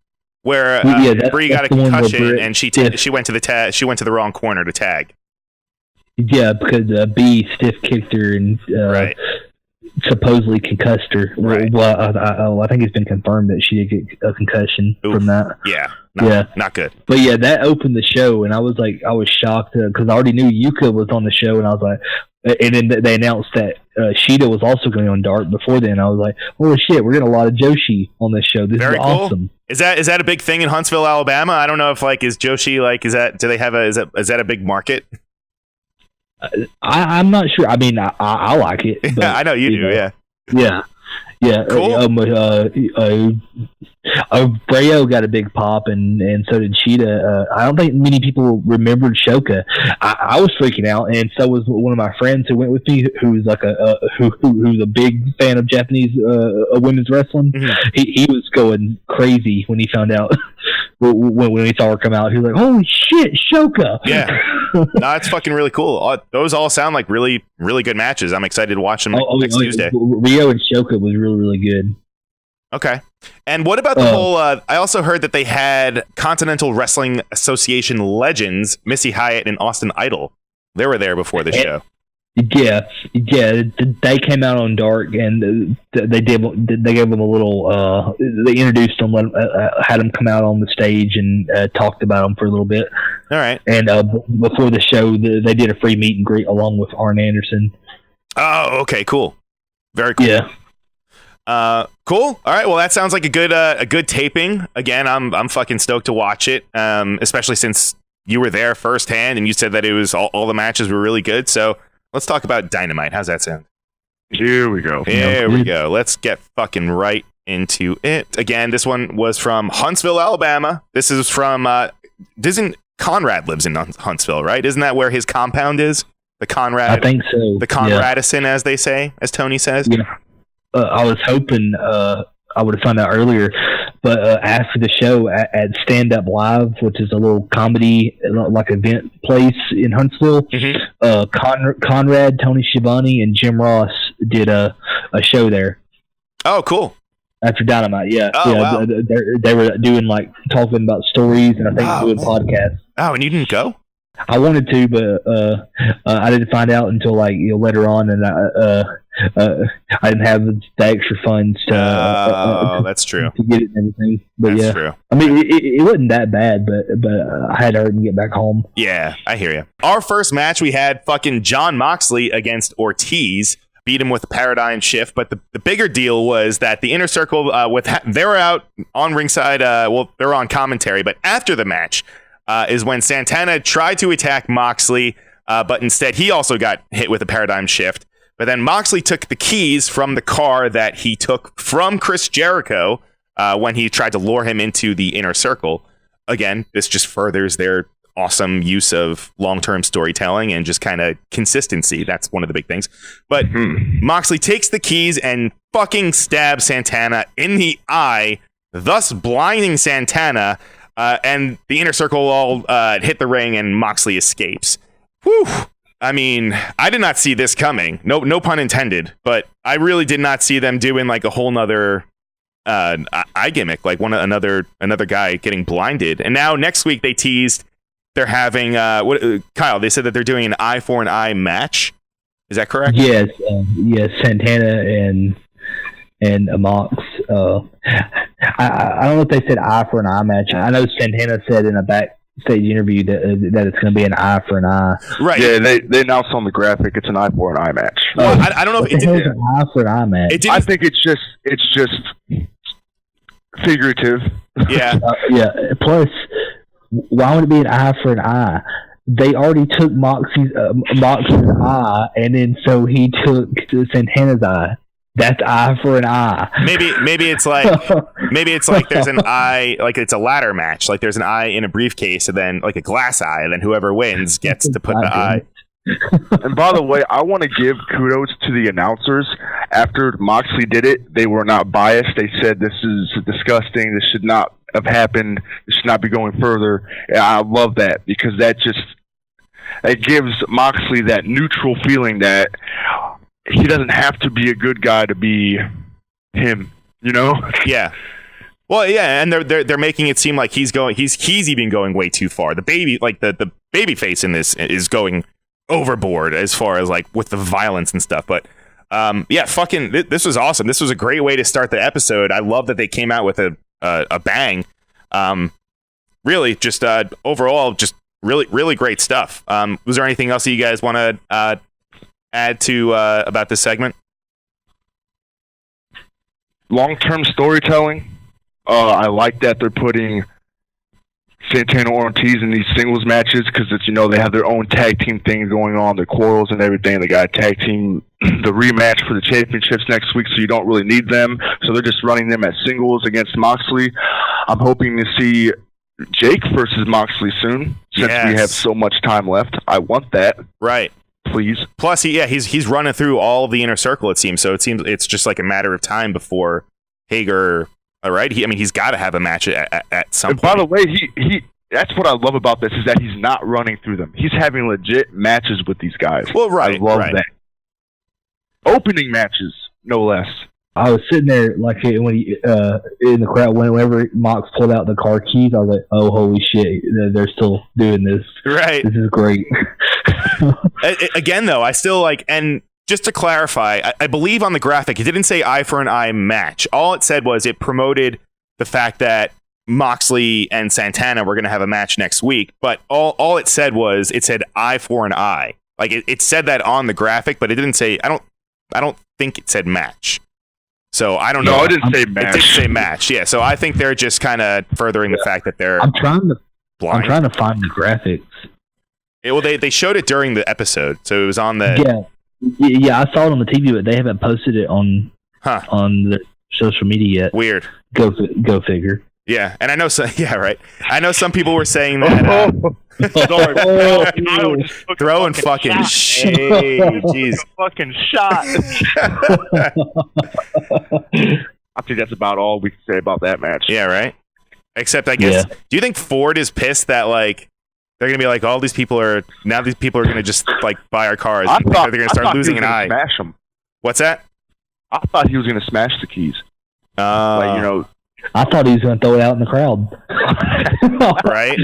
where Brie got a concussion and she went to the she went to the wrong corner to tag. Yeah, because B stiff kicked her and right. Supposedly concussed her. Right. Well, I think it's been confirmed that she did get a concussion from that. Yeah. not good. But yeah, that opened the show, and I was shocked because I already knew Yuka was on the show, and I was like, and then they announced that Shida was also going on Dark before then. I was like, holy shit, we're getting a lot of Joshi on this show. This Very is cool. awesome. Is that a big thing in Huntsville, Alabama? I don't know if is Joshi do they have is that a big market? I'm not sure. I mean, I like it. But, I know you do. Yeah. Yeah. Cool. Brayo got a big pop, and so did Cheetah. I don't think many people remembered Shoka. I was freaking out, and so was one of my friends who went with me, who's who's a big fan of Japanese women's wrestling. Mm-hmm. He was going crazy when he found out when he saw her come out. He was like, "Holy shit, Shoka!" Yeah, no, it's fucking really cool. Those all sound like really, really good matches. I'm excited to watch them next Tuesday. Rio and Shoka was really, really good. Okay. And what about the whole... I also heard that they had Continental Wrestling Association legends, Missy Hyatt and Austin Idol. They were there before the show. Yeah. They came out on Dark, and they gave them a little... they introduced them, had them come out on the stage and talked about them for a little bit. All right. And before the show, they did a free meet and greet along with Arn Anderson. Oh, okay, cool. Very cool. Yeah. Cool. All right. Well, that sounds like a good taping. Again, I'm fucking stoked to watch it. Especially since you were there firsthand and you said that it was all the matches were really good. So let's talk about Dynamite. How's that sound? Here we go. There we go. Let's get fucking right into it. Again, this one was from Huntsville, Alabama. This is from Conrad lives in Huntsville, right? Isn't that where his compound is? The Conrad. I think so. The Conradison, as they say, as Tony says. Yeah. I was hoping I would have found out earlier, but after the show at Stand Up Live, which is a little comedy event place in Huntsville, Conrad, Tony Schiavone, and Jim Ross did a show there. Oh, cool. After Dynamite, yeah. Wow. They were doing talking about stories and I think doing podcasts. Oh, and you didn't go? I wanted to, but I didn't find out until later on, and I didn't have the extra funds to. That's true. To get it and everything, but that's true. I mean, it wasn't that bad, but I had to hurry and get back home. Yeah, I hear you. Our first match, we had fucking John Moxley against Ortiz. Beat him with a paradigm shift, but the bigger deal was that the Inner Circle they were out on ringside. They were on commentary, but after the match. Is when Santana tried to attack Moxley, but instead he also got hit with a paradigm shift. But then Moxley took the keys from the car that he took from Chris Jericho when he tried to lure him into the Inner Circle. Again, this just furthers their awesome use of long-term storytelling and just kind of consistency. That's one of the big things. But Moxley takes the keys and fucking stabs Santana in the eye, thus blinding Santana. And the Inner Circle all hit the ring, and Moxley escapes. Whew. I mean, I did not see this coming. No pun intended. But I really did not see them doing a whole nother eye gimmick, another guy getting blinded. And now next week they teased they're having Kyle. They said that they're doing an eye for an eye match. Is that correct? Yes. Santana and Mox. I don't know if they said eye for an eye match. I know Santana said in a backstage interview that it's going to be an eye for an eye. Right. Yeah, they announced on the graphic it's an eye for an eye match. Well, I don't know if it did. An eye for an eye match. I think it's just figurative. Yeah. Yeah. Plus, why would it be an eye for an eye? They already took Mox's eye, and then so he took Santana's eye. That's eye for an eye. Maybe it's like there's an eye, like it's a ladder match. Like there's an eye in a briefcase, and then like a glass eye, and then whoever wins gets to put the eye. And by the way, I want to give kudos to the announcers. After Moxley did it, they were not biased. They said this is disgusting. This should not have happened. This should not be going further. And I love that because that gives Moxley that neutral feeling that he doesn't have to be a good guy to be him, you know? Yeah. Well, yeah, and they're making it seem like he's even going way too far. The baby face in this is going overboard as far as like with the violence and stuff. But yeah, fucking this was awesome. This was a great way to start the episode. I love that they came out with a bang. really, just overall, just really great stuff. Was there anything else that you guys want to add to about this segment? Long-term storytelling. I like that they're putting Santana Ortiz in these singles matches because it's, they have their own tag team thing going on, their quarrels and everything. They got a tag team, the rematch for the championships next week, so you don't really need them. So they're just running them as singles against Moxley. I'm hoping to see Jake versus Moxley soon, since we have so much time left. I want that. Right. Please. Plus, he's running through all of the inner circle, it seems. So it seems it's just like a matter of time before Hager. All right. He's got to have a match at some point. By the way, he that's what I love about this is that he's not running through them. He's having legit matches with these guys. Well, right. I love that. Opening matches, no less. I was sitting there like when he in the crowd whenever Mox pulled out the car keys. I was like, "Oh, holy shit! They're still doing this. Right? This is great." Again, though, I still like, and just to clarify, I believe on the graphic it didn't say eye for an eye match. All it said was it promoted the fact that Moxley and Santana were going to have a match next week. But all it said was it said eye for an eye. Like it said that on the graphic, but it didn't say. I don't think it said match. So I don't know. No, it didn't say match. It did say match. Yeah. So I think they're just kind of furthering the fact that they're. I'm trying to blind. find the graphics. Well, they showed it during the episode, so it was on the. Yeah, I saw it on the TV, but they haven't posted it on the social media yet. Weird. Go figure. Yeah, and I know some. Yeah, right. I know some people were saying that. Throwing fucking shade. Jeez. Fucking shot. I think that's about all we can say about that match. Yeah, right. Except, I guess, do you think Ford is pissed that like they're gonna be like these people are gonna just like buy our cars? They're gonna start losing an eye. Smash them. What's that? I thought he was gonna smash the keys. I thought he was going to throw it out in the crowd. Right?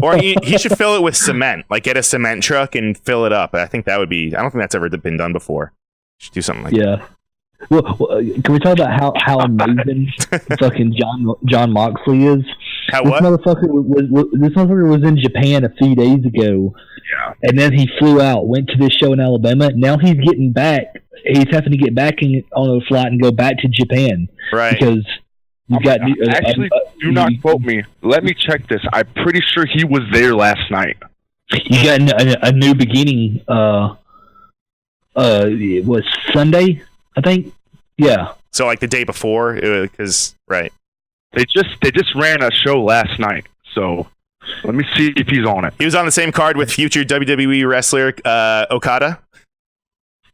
Or he should fill it with cement. Like, get a cement truck and fill it up. I think that would be... I don't think that's ever been done before. Should do something like that. Well, can we talk about how amazing fucking John Moxley is? How what? This motherfucker was in Japan a few days ago. Yeah. And then he flew out, went to this show in Alabama. Now he's getting back. He's having to get back on a flight and go back to Japan. Right. Because... do not quote me. Let me check this. I'm pretty sure he was there last night. You got a new beginning. It was Sunday, I think. Yeah. So like the day before, because right. They just ran a show last night. So let me see if he's on it. He was on the same card with future WWE wrestler Okada.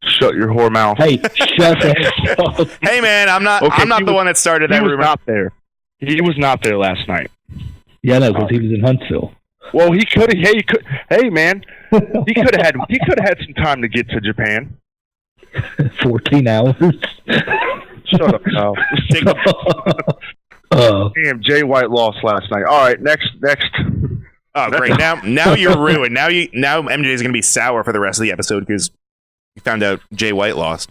Shut your whore mouth. Hey, shut the heck up. Hey man, I'm not the one that started that rumor. He was not there. He was not there last night. Yeah, no, because he was in Huntsville. Well, he could have. Hey man, he could have had some time to get to Japan. 14 hours. Shut up, Kyle. Damn, Jay White lost last night. All right, next. Oh, great! Now you're ruined. Now MJ is going to be sour for the rest of the episode because you found out Jay White lost.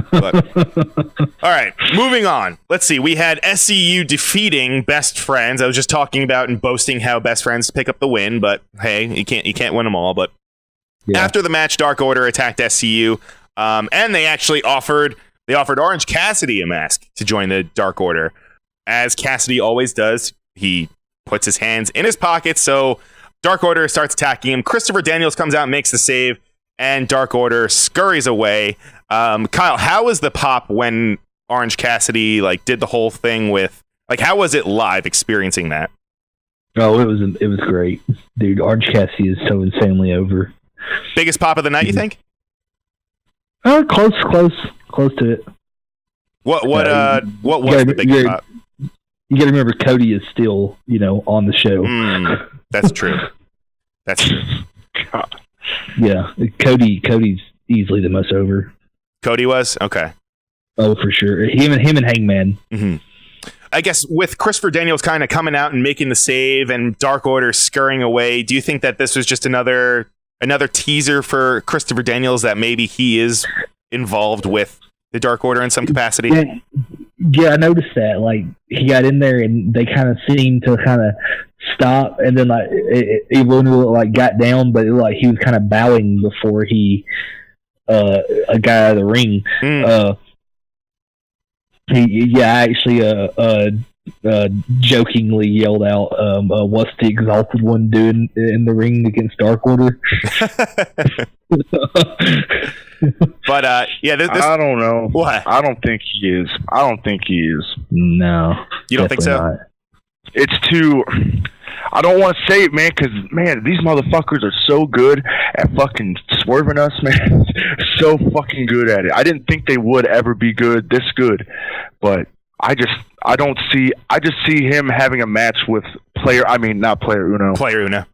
But, all right, moving on. Let's see. We had SCU defeating Best Friends. I was just talking about and boasting how Best Friends pick up the win, but hey, you can't win them all. But after the match, Dark Order attacked SCU, and they actually offered Orange Cassidy a mask to join the Dark Order. As Cassidy always does, he puts his hands in his pockets, so Dark Order starts attacking him. Christopher Daniels comes out and makes the save, and Dark Order scurries away. Kyle, how was the pop when Orange Cassidy did the whole thing with how was it live experiencing that? Oh, it was great, dude. Orange Cassidy is so insanely over. Biggest pop of the night, you think? Close to it. What was the biggest pop? You got to remember, Cody is still on the show. That's true. That's true. God. Yeah, Cody's easily the most over. Cody was? Okay. Oh, for sure. Him and Hangman. Mm-hmm. I guess with Christopher Daniels kind of coming out and making the save and Dark Order scurrying away, do you think that this was just another teaser for Christopher Daniels that maybe he is involved with the Dark Order in some capacity? Yeah, I noticed that. Like, he got in there and they kind of seemed to kind of stop, and then like Evil Uno like got down, but it, like he was kind of bowing before he got out of the ring. I actually jokingly yelled out, "What's the Exalted One doing in the ring against Dark Order?" But this I don't know. What? I don't think he is. No, You don't think so? not. It's too. I don't want to say it, man, because, man, these motherfuckers are so good at fucking swerving us, man. So fucking good at it. I didn't think they would ever be this good, but I just see him having a match with not Player Uno. Player Uno.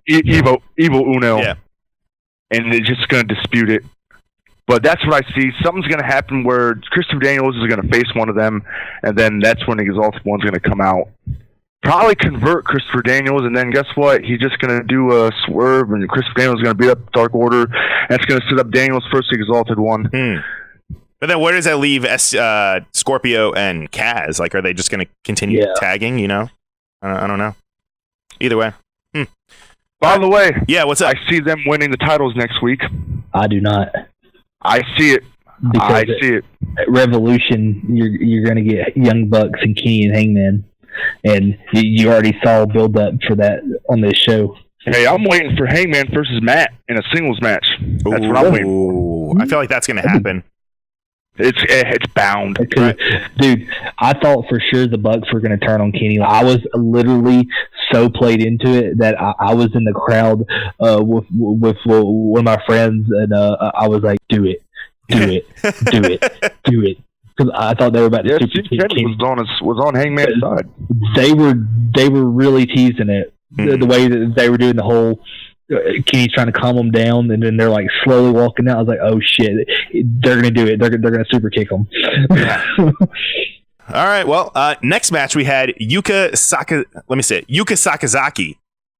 Evil Uno. Yeah. And they're just going to dispute it. But that's what I see. Something's going to happen where Christopher Daniels is going to face one of them, and then that's when the Exalted One's going to come out. Probably convert Christopher Daniels, and then guess what? He's just going to do a swerve, and Christopher Daniels is going to beat up Dark Order. That's going to set up Daniels first Exalted One. But then where does that leave Scorpio and Kaz? Like, are they just going to continue tagging, you know? I don't know. Either way. By the way, yeah, what's up? I see them winning the titles next week. I do not. I see it. Because at Revolution, you're going to get Young Bucks and Kenny and Hangman, and you already saw build up for that on this show. Hey, I'm waiting for Hangman versus Matt in a singles match. That's what I'm waiting for. I feel like that's going to happen. It's bound. Right? Dude, I thought for sure the Bucks were going to turn on Kenny. I was literally so played into it that I was in the crowd with one of my friends, and I was like, "Do it, do it, do it, do it." Because I thought they were about to super kick Kenny. Was on Hangman's side. They were really teasing it the way that they were doing the whole. Kenny's trying to calm them down, and then they're like slowly walking out. I was like, "Oh shit, they're gonna do it! They're gonna super kick them." Yeah. All right. Well, next match we had Yuka Sakazaki. Am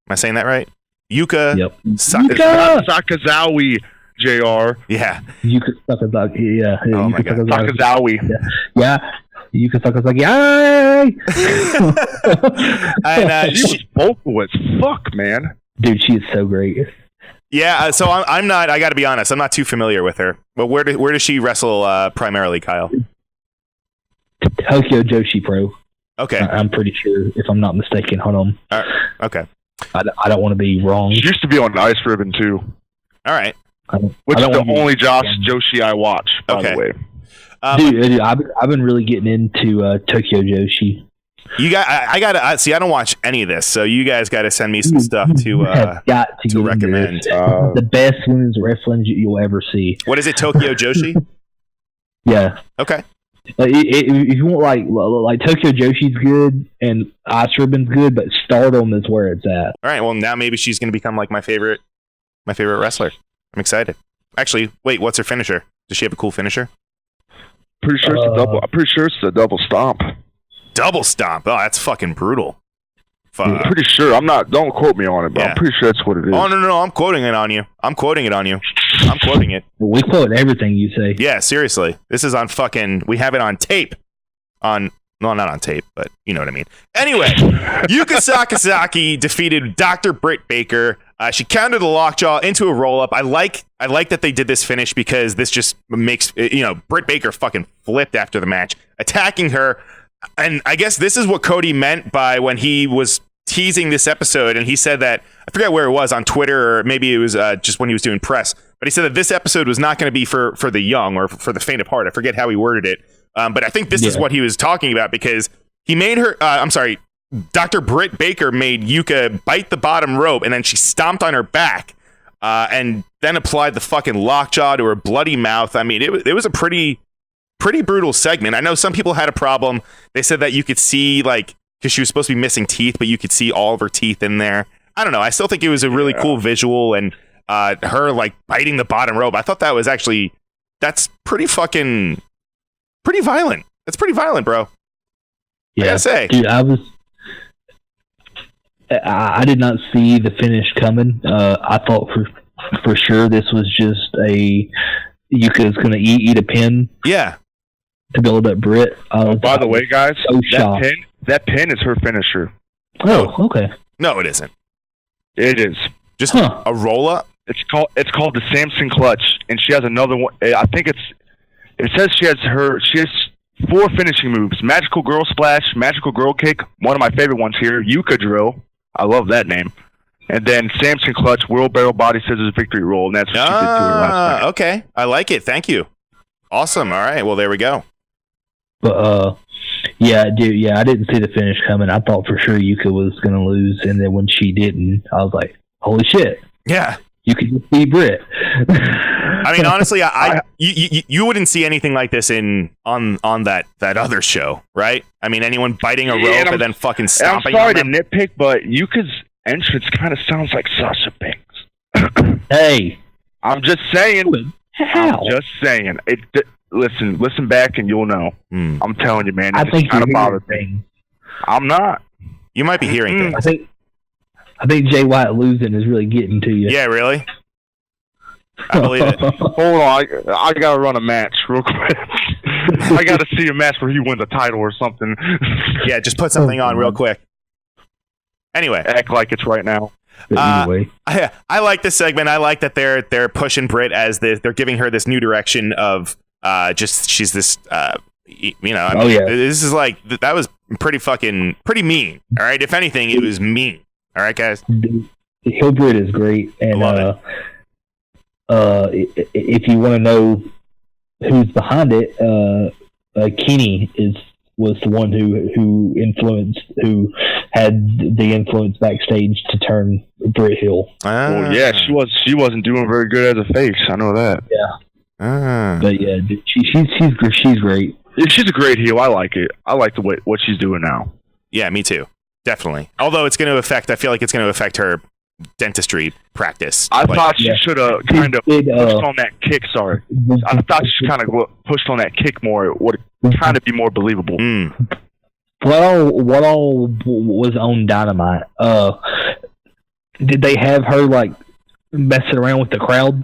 I saying that right? Yuka Sakazawa, JR. Yeah. Yuka Sakazaki. Yeah. Oh my God. Sakazawa. Yeah. Yuka Sakazaki. Aye. And she was vocal as fuck, man. Dude, she is so great. Yeah, so I'm not. I got to be honest. I'm not too familiar with her. But where does she wrestle primarily, Kyle? Tokyo Joshi Pro. Okay, I'm pretty sure, if I'm not mistaken. Hold on. Okay. I don't want to be wrong. She used to be on Ice Ribbon too. All right. Which is the only Joshi I watch, by the way. Dude, I've been really getting into Tokyo Joshi. You got. I gotta see. I don't watch any of this, so you guys got to send me some stuff to recommend. The best women's wrestling you'll ever see. What is it, Tokyo Joshi? Yeah. Okay. If you want like Tokyo Joshi's good and Ice Ribbon's good, but Stardom is where it's at. All right. Well, now maybe she's gonna become like my favorite wrestler. I'm excited. Actually, wait. What's her finisher? Does she have a cool finisher? Pretty sure it's a double. I'm pretty sure it's a double stomp. Double stomp. Oh, that's fucking brutal. I'm pretty sure. I'm not. Don't quote me on it, but I'm pretty sure that's what it is. Oh no! I'm quoting it on you. I'm quoting it. We quote everything you say. Yeah, seriously. This is on fucking. We have it on tape. Well, not on tape, but you know what I mean. Anyway, Yuka Sakazaki defeated Dr. Britt Baker. She countered the lockjaw into a roll up. I like that they did this finish because this just makes Britt Baker fucking flipped after the match, attacking her. And I guess this is what Cody meant by when he was teasing this episode, and he said that, I forget where it was, on Twitter, or maybe it was just when he was doing press, but he said that this episode was not going to be for the young or for the faint of heart. I forget how he worded it, but I think this is what he was talking about, because he made her, Dr. Britt Baker made Yuka bite the bottom rope, and then she stomped on her back, and then applied the fucking lockjaw to her bloody mouth. I mean, it was a pretty brutal segment. I know some people had a problem. They said that you could see, like, because she was supposed to be missing teeth, but you could see all of her teeth in there. I don't know. I still think it was a really cool visual, and her like biting the bottom rope. I thought that was actually, that's pretty violent. That's pretty violent, bro. Yeah, I gotta say, dude, I did not see the finish coming. I thought for sure this was just Yuka's gonna eat a pin. Yeah. to build up Britt. By the way, guys, so shocked. that pin is her finisher. Oh, okay. No, it isn't. It is. Just a roll up. It's called the Samson Clutch, and she has another one. I think it says she has 4 finishing moves: Magical Girl Splash, Magical Girl Kick. One of my favorite ones here, Yuka Drill. I love that name. And then Samson Clutch, Wheelbarrow Body Scissors Victory Roll, and that's what she did to her last night. Okay, I like it. Thank you. Awesome. All right. Well, there we go. But yeah, dude, yeah, I didn't see the finish coming. I thought for sure Yuka was gonna lose, and then when she didn't, I was like, "Holy shit!" Yeah. You could just be Britt. I mean, honestly, you wouldn't see anything like this on that other show, right? I mean, anyone biting a rope and then fucking stomping. I'm sorry to on them. nitpick, but Yuka's entrance kind of sounds like Sasha Banks. Hey, I'm just saying. how? I'm just saying. Listen back and you'll know. I'm telling you, man. I think kind of you're bothered hearing me. things. I'm not. You might be hearing things. I think Jay White losing is really getting to you. Yeah, really? I believe it. Hold on, I gotta run a match real quick. I gotta see a match where he wins a title or something. Yeah, just put something on real quick. Anyway, act like it's right now. But either way. I like this segment. I like that they're pushing Britt as they're giving her this new direction of she's this this is like that was pretty mean. All right, if anything, it was mean. All right, guys. Heel Britt is great, and love if you want to know who's behind it, Kenny was the one who had the influence backstage to turn Britt heel. Well, yeah, she wasn't doing very good as a face. I know that. Yeah. But yeah, she's great. She's a great heel. I like it. I like what she's doing now. Yeah, me too. Definitely. Although I feel like it's going to affect her dentistry practice. I thought she should have kind of pushed on that kick. Sorry. I thought she kind of pushed on that kick more. It would kind of be more believable. What all was on Dynamite? Did they have her like messing around with the crowd?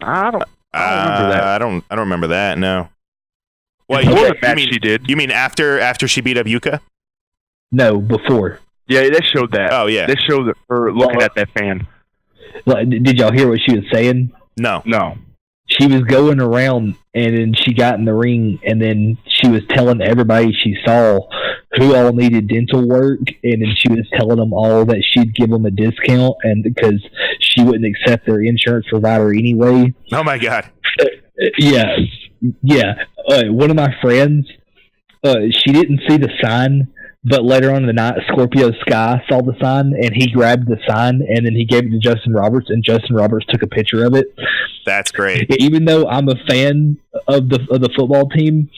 I don't remember that. I don't remember that. No. What match she did? You mean after she beat up Yuka? No, before. Yeah, they showed that. Oh yeah, they showed her looking at that fan. Did y'all hear what she was saying? No. She was going around, and then she got in the ring, and then she was telling everybody she saw who all needed dental work, and then she was telling them all that she'd give them a discount, and because she wouldn't accept their insurance provider anyway. Oh my god. Yeah. One of my friends, she didn't see the sign, but later on in the night, Scorpio Sky saw the sign, and he grabbed the sign, and then he gave it to Justin Roberts, and Justin Roberts took a picture of it. That's great. Even though I'm a fan of the football team,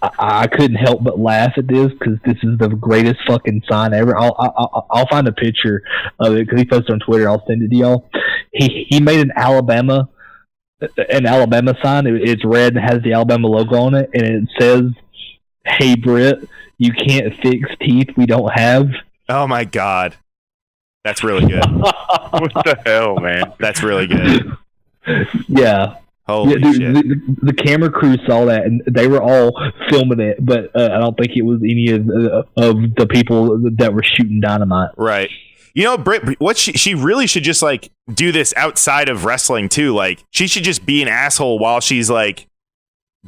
I couldn't help but laugh at this because this is the greatest fucking sign ever. I'll find a picture of it because he posted on Twitter. I'll send it to y'all. He made an Alabama sign. It's red and has the Alabama logo on it, and it says, "Hey Britt, you can't fix teeth we don't have." Oh my god, that's really good. What the hell, man? That's really good. Yeah. Holy shit. The camera crew saw that, and they were all filming it, but I don't think it was any of the people that were shooting Dynamite. Right. You know, Britt, what she really should just like do this outside of wrestling too. Like, she should just be an asshole while she's like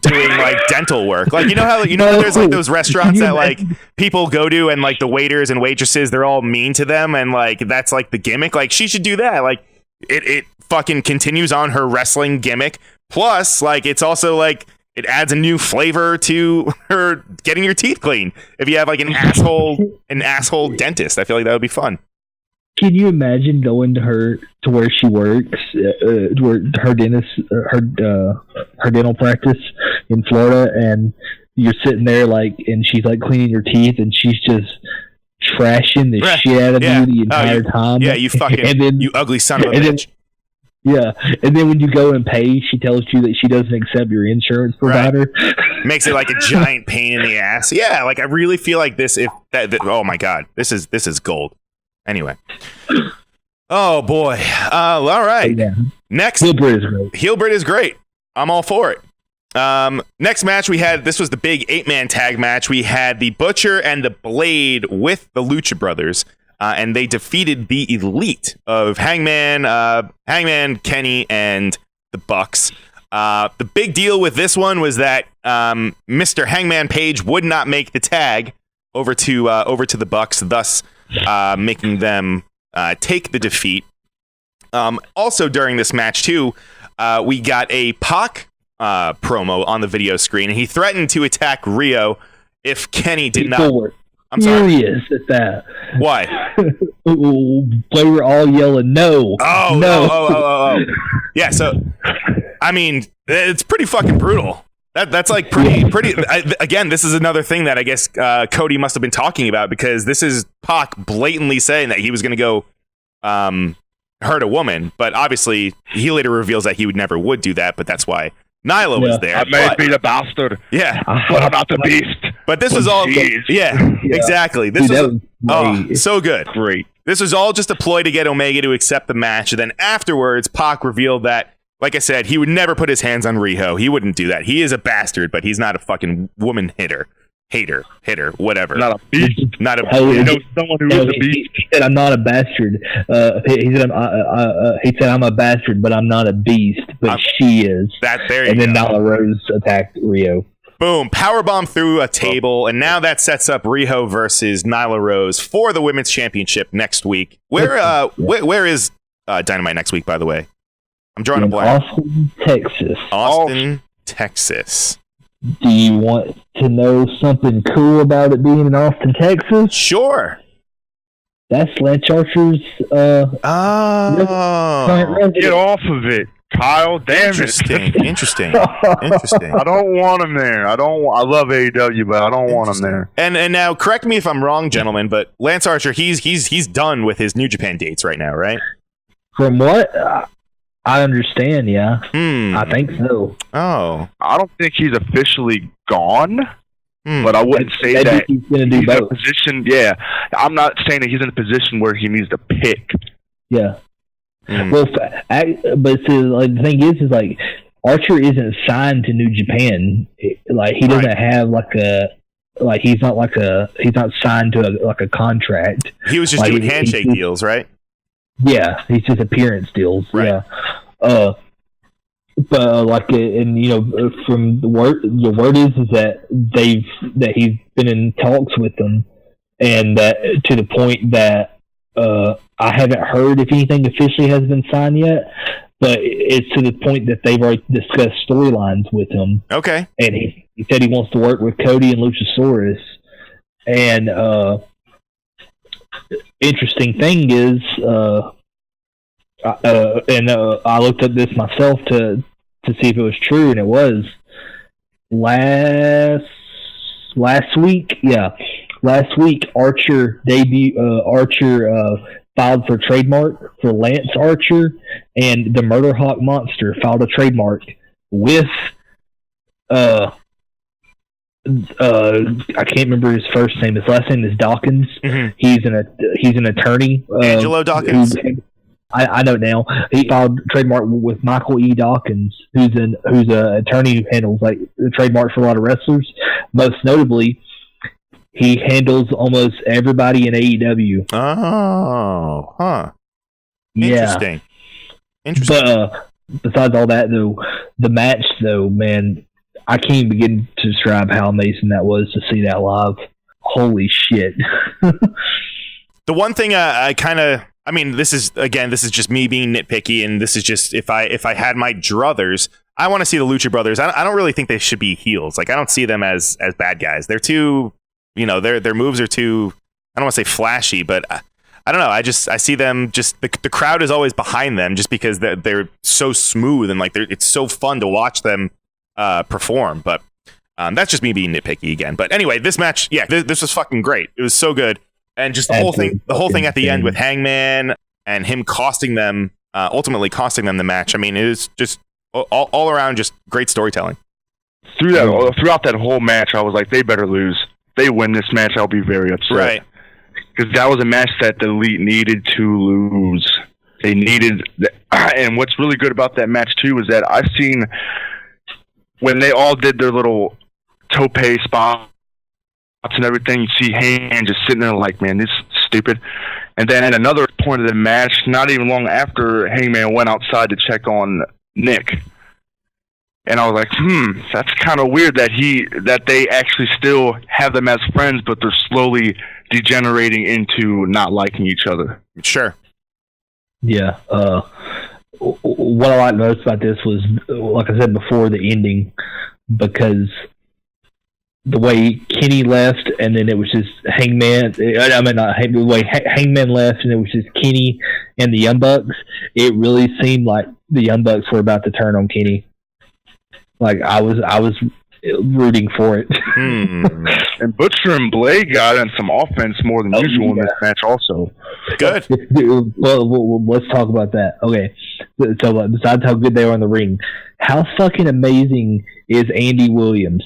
doing like dental work. Like, how there's like those restaurants that like people go to, and like the waiters and waitresses, they're all mean to them, and like that's like the gimmick. Like, she should do that. Like, it fucking continues on her wrestling gimmick. Plus, like, it's also like it adds a new flavor to her getting your teeth clean. If you have like an asshole dentist, I feel like that would be fun. Can you imagine going to where she works, where her dentist, her dental practice in Florida, and you're sitting there like, and she's like cleaning your teeth, and she's just trashing the shit out of you the entire time. Yeah, you fucking, and then, you ugly son of a bitch. Yeah, and then when you go and pay, she tells you that she doesn't accept your insurance provider. Right. Makes it like a giant pain in the ass. Yeah, like I really feel like this. Oh my god, this is gold. Anyway. Oh boy. All right. Yeah. Next, Heel Britt is great. Heel Britt is great. I'm all for it. Next match this was the big 8-man tag match. We had the Butcher and the Blade with the Lucha Brothers, and they defeated the Elite of Hangman, Kenny, and the Bucks. The big deal with this one was that Mr. Hangman Page would not make the tag over to the Bucks, thus making them take the defeat. Also during this match too, we got a Pac promo on the video screen, and he threatened to attack Rio if Kenny did not. I'm sorry. Furious at that. Why? They were all yelling no. Oh. Yeah. So, I mean, it's pretty fucking brutal. That's like pretty. Again, this is another thing that I guess Cody must have been talking about, because this is Pac blatantly saying that he was going to go hurt a woman, but obviously he later reveals that he would do that. But that's why Nyla was there. I may be the bastard. Yeah, but I'm not the beast. But this was all. Yeah, exactly. This was so good. Great. This was all just a ploy to get Omega to accept the match. And then afterwards, Pac revealed that, like I said, he would never put his hands on Riho. He wouldn't do that. He is a bastard, but he's not a fucking woman hitter, whatever. Not a beast. Not a. Someone who is a beast. He said, "I'm not a bastard." He said, "I'm a bastard, but I'm not a beast." But she is. And then Nyla Rose attacked Rio. Boom! Powerbomb through a table, and now that sets up Riho versus Nyla Rose for the Women's Championship next week. Where is Dynamite next week, by the way? I'm drawing a blank. Austin, Texas. Do you want to know something cool about it being in Austin, Texas? Sure. That's Lance Archer's. Get off of it, Kyle. Damn it. Interesting. I don't want him there. I love AEW, but I don't want him there. And now, correct me if I'm wrong, gentlemen, but Lance Archer, he's done with his New Japan dates right now, right? From what I understand, yeah. I think so. Oh. I don't think he's officially gone, but I wouldn't say that he's going to do both. In a position. Yeah, I'm not saying that he's in a position where he needs to pick. Yeah. Well, but see, like, the thing is like Archer isn't signed to New Japan. Like, he doesn't have he's not signed to a contract. He was just doing handshake deals, right? Yeah, he's just appearance deals. Right. Yeah. But from the word is that he's been in talks with them, and that to the point that I haven't heard if anything officially has been signed yet, but it's to the point that they've already discussed storylines with him. Okay. And he said he wants to work with Cody and Luchasaurus. And interesting thing is, I looked at this myself to see if it was true, and it was last week. Yeah, last week Archer filed for trademark for Lance Archer, and the Murder Hawk Monster filed a trademark with I can't remember his first name. His last name is Dawkins. Mm-hmm. He's an attorney. Angelo Dawkins. I know now. He filed trademark with Michael E. Dawkins, who's an attorney who handles like the trademarks for a lot of wrestlers. Most notably, he handles almost everybody in AEW. Oh, huh. Yeah. Interesting. But besides all that, though, the match, though, man, I can't even begin to describe how amazing that was to see that live. Holy shit. The one thing this is just me being nitpicky, and this is just if I had my druthers, I want to see the Lucha Brothers. I don't really think they should be heels. Like, I don't see them as bad guys. They're too, their moves are too, I don't want to say flashy, but I don't know. I see them just the crowd is always behind them just because they're so smooth and like it's so fun to watch them perform. But that's just me being nitpicky again. But anyway, this match, yeah, this was fucking great. It was so good. And just the whole thing at the end with Hangman and him ultimately costing them the match. I mean, it was just all around just great storytelling. Throughout that whole match, I was like, they better lose. If they win this match, I'll be very upset. Right. Because that was a match that the Elite needed to lose. They needed, and what's really good about that match too is that I've seen when they all did their little tope spots and everything, you see Hangman just sitting there like, man, this is stupid. And then at another point of the match, not even long after, Hangman went outside to check on Nick. And I was like, that's kind of weird that they actually still have them as friends, but they're slowly degenerating into not liking each other. Sure. Yeah. What I liked most about this was, like I said before, the ending, because the way Kenny left, and then it was just Hangman. I mean, not the way Hangman left, and it was just Kenny and the Young Bucks. It really seemed like the Young Bucks were about to turn on Kenny. Like I was rooting for it. And Butcher and Blade got in some offense more than usual in this match also. Good. Well, let's talk about that. Okay. So besides how good they are in the ring, how fucking amazing is Andy Williams?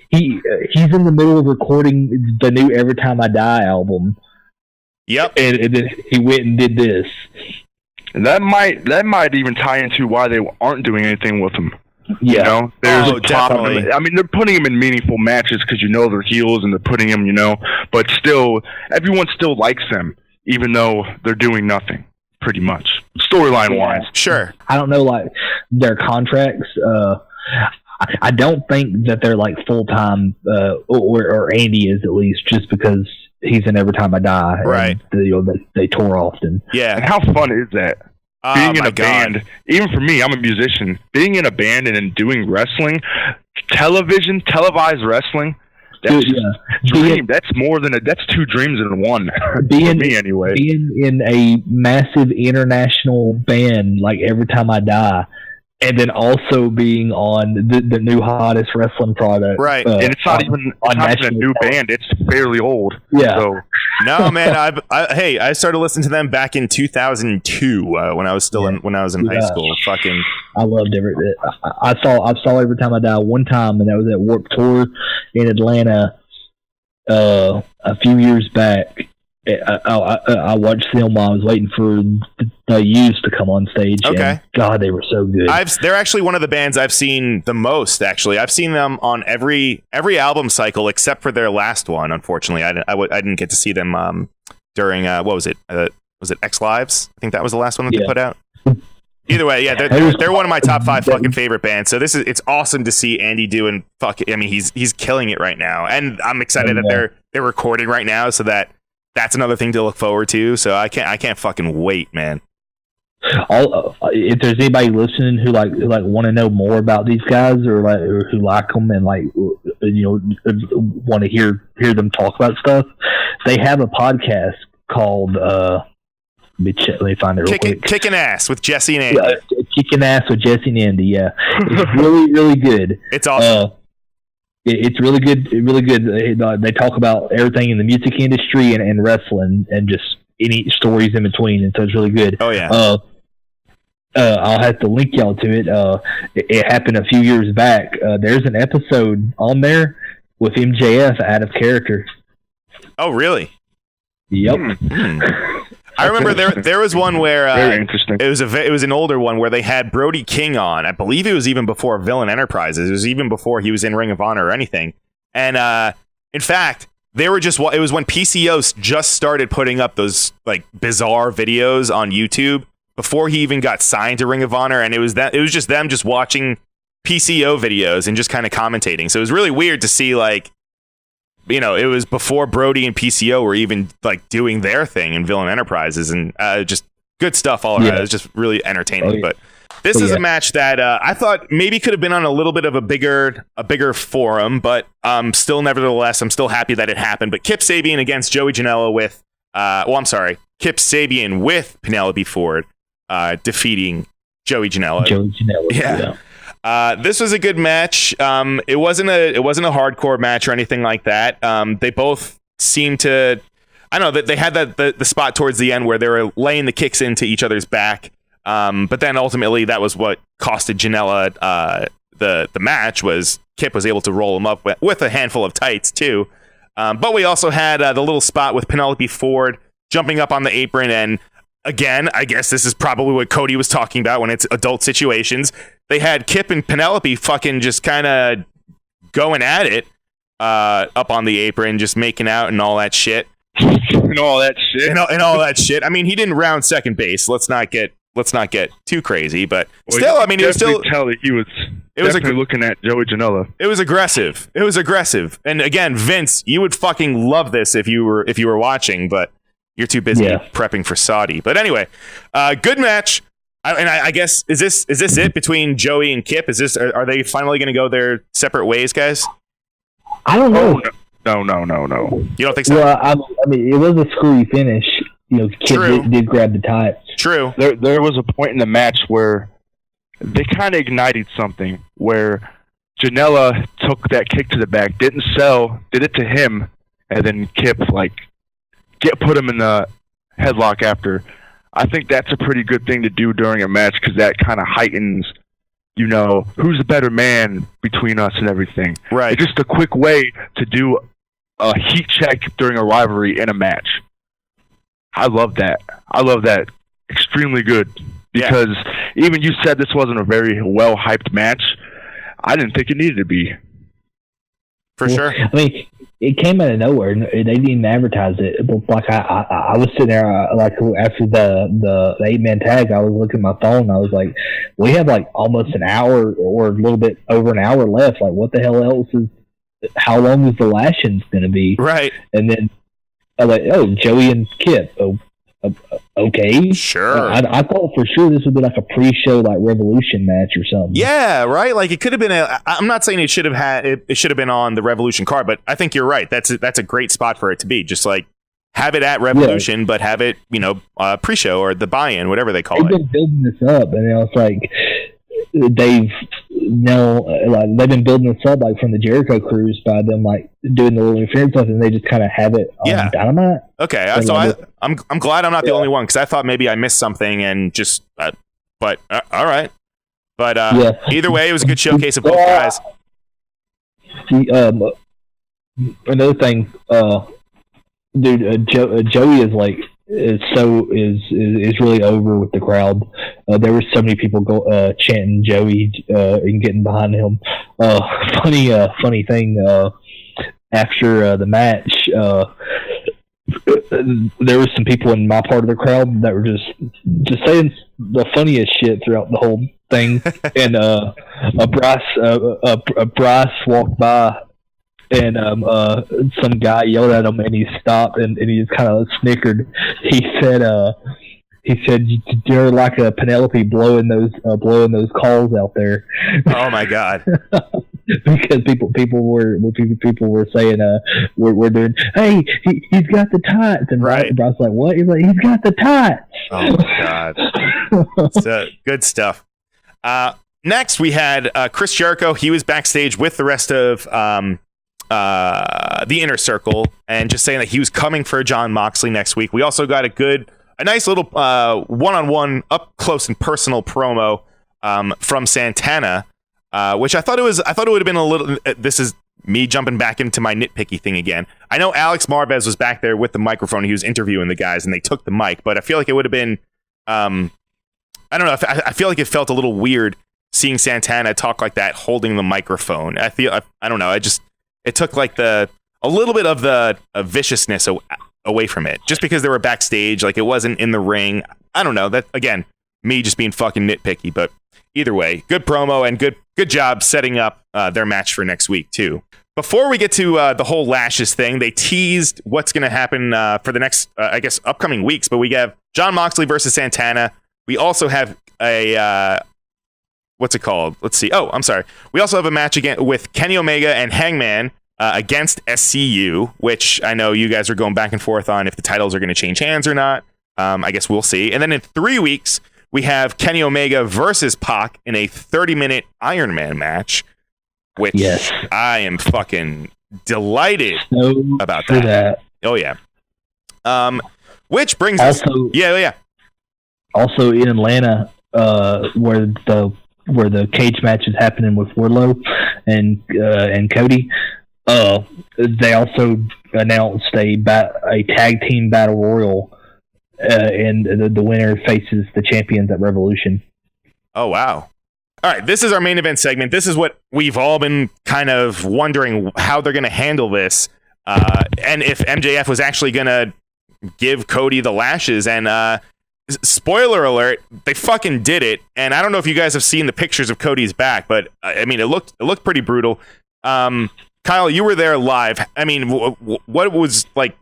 He's in the middle of recording the new Every Time I Die album. Yep. And then he went and did this. And that might even tie into why they aren't doing anything with him. Yeah. You know, there's definitely. I mean, they're putting him in meaningful matches because they're heels and they're putting him, but still, everyone still likes them, even though they're doing nothing, pretty much, storyline wise. Sure. I don't know, like, their contracts. I don't think that they're, like, full-time, or Andy is at least, just because he's in Every Time I Die. Right. And, they tour often. Yeah. And how fun is that? Being in a band, even for me, I'm a musician. Being in a band and then doing wrestling, televised wrestling, that's dream. That's that's two dreams in one. For me, anyway. Being in a massive international band like Every Time I Die, and then also being on the new hottest wrestling product, right? And it's not even a new band; it's fairly old. Yeah. So. No, man. I started listening to them back in 2002 when I was still in high school. Fucking, I loved everything. I saw Every Time I Die one time, and that was at Warped Tour in Atlanta a few years back. I watched them while I was waiting for the Used to come on stage. Okay. And God, they were so good. They're actually one of the bands I've seen the most. Actually, I've seen them on every album cycle except for their last one. Unfortunately, I didn't get to see them during what was it? Was it X Lives? I think that was the last one that they put out. Either way, yeah, they're one of my top 5 fucking favorite bands. So it's awesome to see Andy doing I mean, he's killing it right now, and I'm excited that they're recording right now, so that's another thing to look forward to. So I can't fucking wait, man. If there's anybody listening who want to know more about these guys or who like them and want to hear them talk about stuff, they have a podcast called let me find it real quick. Kicking Ass with Jesse and Andy. Kicking Ass with Jesse and Andy. Yeah, it's really really good. It's awesome. It's really good. Really good. They talk about everything in the music industry and wrestling and just any stories in between, and so it's really good. Oh yeah. I'll have to link y'all to it. It happened a few years back. There's an episode on there with MJF out of character. Oh really? Yep. I remember there was one where very interesting. It was an older one where they had Brody King on. I believe it was even before Villain Enterprises. It was even before he was in Ring of Honor or anything. And in fact, it was when PCO just started putting up those like bizarre videos on YouTube before he even got signed to Ring of Honor, and it was just them just watching PCO videos and just kind of commentating. So it was really weird to see it was before Brody and PCO were even like doing their thing in Villain Enterprises, and just good stuff all around. Yeah. It was just really entertaining. But this is a match that I thought maybe could have been on a little bit of a bigger forum, but nevertheless, I'm still happy that it happened. But Kip Sabian against Joey Janela with Kip Sabian with Penelope Ford defeating Joey Janela. Yeah. This was a good match. It wasn't a hardcore match or anything like that. They both seemed to, I don't know, that they had the spot towards the end where they were laying the kicks into each other's back. But then ultimately that was what costed Janela the match. Was Kip was able to roll him up with a handful of tights too. But we also had the little spot with Penelope Ford jumping up on the apron and again, I guess this is probably what Cody was talking about when it's adult situations. They had Kip and Penelope fucking just kind of going at it up on the apron, just making out and all that shit. And all that shit. And all that shit. I mean, he didn't round second base. Let's not get too crazy, but still, I mean, it was still. Tell that he was. It was looking at Joey Janela. It was aggressive. And again, Vince, you would fucking love this if you were watching, but you're too busy prepping for Saudi. But anyway, good match. I guess is this it between Joey and Kip? Are they finally going to go their separate ways, guys? I don't know. No. You don't think so? Well, I mean, it was a screwy finish. Kip did grab the tights. True. There was a point in the match where they kind of ignited something, where Janela took that kick to the back, didn't sell, did it to him, and then Kip put him in the headlock after. I think that's a pretty good thing to do during a match because that kind of heightens, who's the better man between us and everything. Right. It's just a quick way to do a heat check during a rivalry in a match. I love that. Extremely good. Because even you said this wasn't a very well-hyped match. I didn't think it needed to be. For sure. I mean, it came out of nowhere. They didn't even advertise it. Like I was sitting there, like after the 8-man tag, I was looking at my phone. I was like, we have like almost an hour or a little bit over an hour left. Like, what the hell else is? How long is the lashings going to be? Right. And then I was like, Joey and Kip. Okay, sure. I thought for sure this would be like a pre-show, like Revolution match or something. Yeah, right. Like it could have been. I'm not saying it should have been on the Revolution card, but I think you're right. That's a great spot for it to be. Just like have it at Revolution, but have it, pre-show or the buy-in, whatever they call it. They've been building this up, and it's like they've been building this up like from the Jericho cruise by them like doing the little interference stuff, and they just kind of have it on Dynamite. Okay, so I'm glad I'm not the only one because I thought maybe I missed something and just but all right. But either way, it was a good showcase of both guys. Another thing, Joey is really over with the crowd. There were so many people chanting Joey and getting behind him. Funny thing. After the match, there were some people in my part of the crowd that were just saying the funniest shit throughout the whole thing. And a Bryce walked by. And some guy yelled at him, and he stopped, and he just kind of snickered. He said, "You're like a Penelope blowing those calls out there." Oh my god! Because people were saying, "We're doing, hey, he's got the tights," and right. Bryce like, "What?" He's like, "He's got the tights." Oh my god! So, good stuff. Next, we had Chris Jericho. He was backstage with the rest of the Inner Circle, and just saying that he was coming for Jon Moxley next week. We also got a nice little one-on-one, up close and personal promo from Santana, which I thought it would have been a little. This is me jumping back into my nitpicky thing again. I know Alex Marvez was back there with the microphone. He was interviewing the guys, and they took the mic. But I feel like it would have been, I don't know. I feel like it felt a little weird seeing Santana talk like that, holding the microphone. I don't know. It took like a little bit of the viciousness away from it, just because they were backstage, like it wasn't in the ring. I don't know. That again, me just being fucking nitpicky, but either way, good promo and good job setting up their match for next week too. Before we get to the whole lashes thing, they teased what's going to happen for the next, I guess, upcoming weeks. But we have Jon Moxley versus Santana. We also have a what's it called? Let's see. Oh, I'm sorry. We also have a match again with Kenny Omega and Hangman against SCU, which I know you guys are going back and forth on if the titles are going to change hands or not. I guess we'll see. And then in 3 weeks, we have Kenny Omega versus Pac in a 30-minute Iron Man match, which I am fucking delighted about that. Oh, yeah. Which brings us... Yeah. Also in Atlanta, where the cage match is happening with Wardlow and Cody, they also announced a tag team battle royal and the winner faces the champions at Revolution. Oh, wow. All right, this is our main event segment. This is what we've all been kind of wondering how they're going to handle this, and if MJF was actually going to give Cody the lashes. And spoiler alert, they fucking did it. And I don't know if you guys have seen the pictures of Cody's back, but I mean, it looked pretty brutal. Kyle, you were there live. I mean, what was like?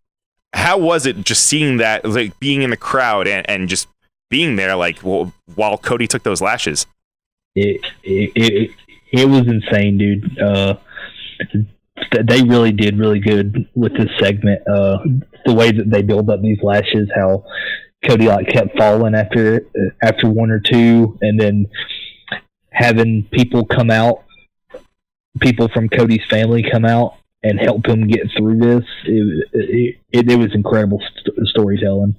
How was it just seeing that, like being in the crowd and just being there, like while Cody took those lashes? It was insane, dude. They really did really good with this segment. The way that they build up these lashes, how Cody like kept falling after one or two, and then having people come out, people from Cody's family come out and help him get through this. It was incredible storytelling.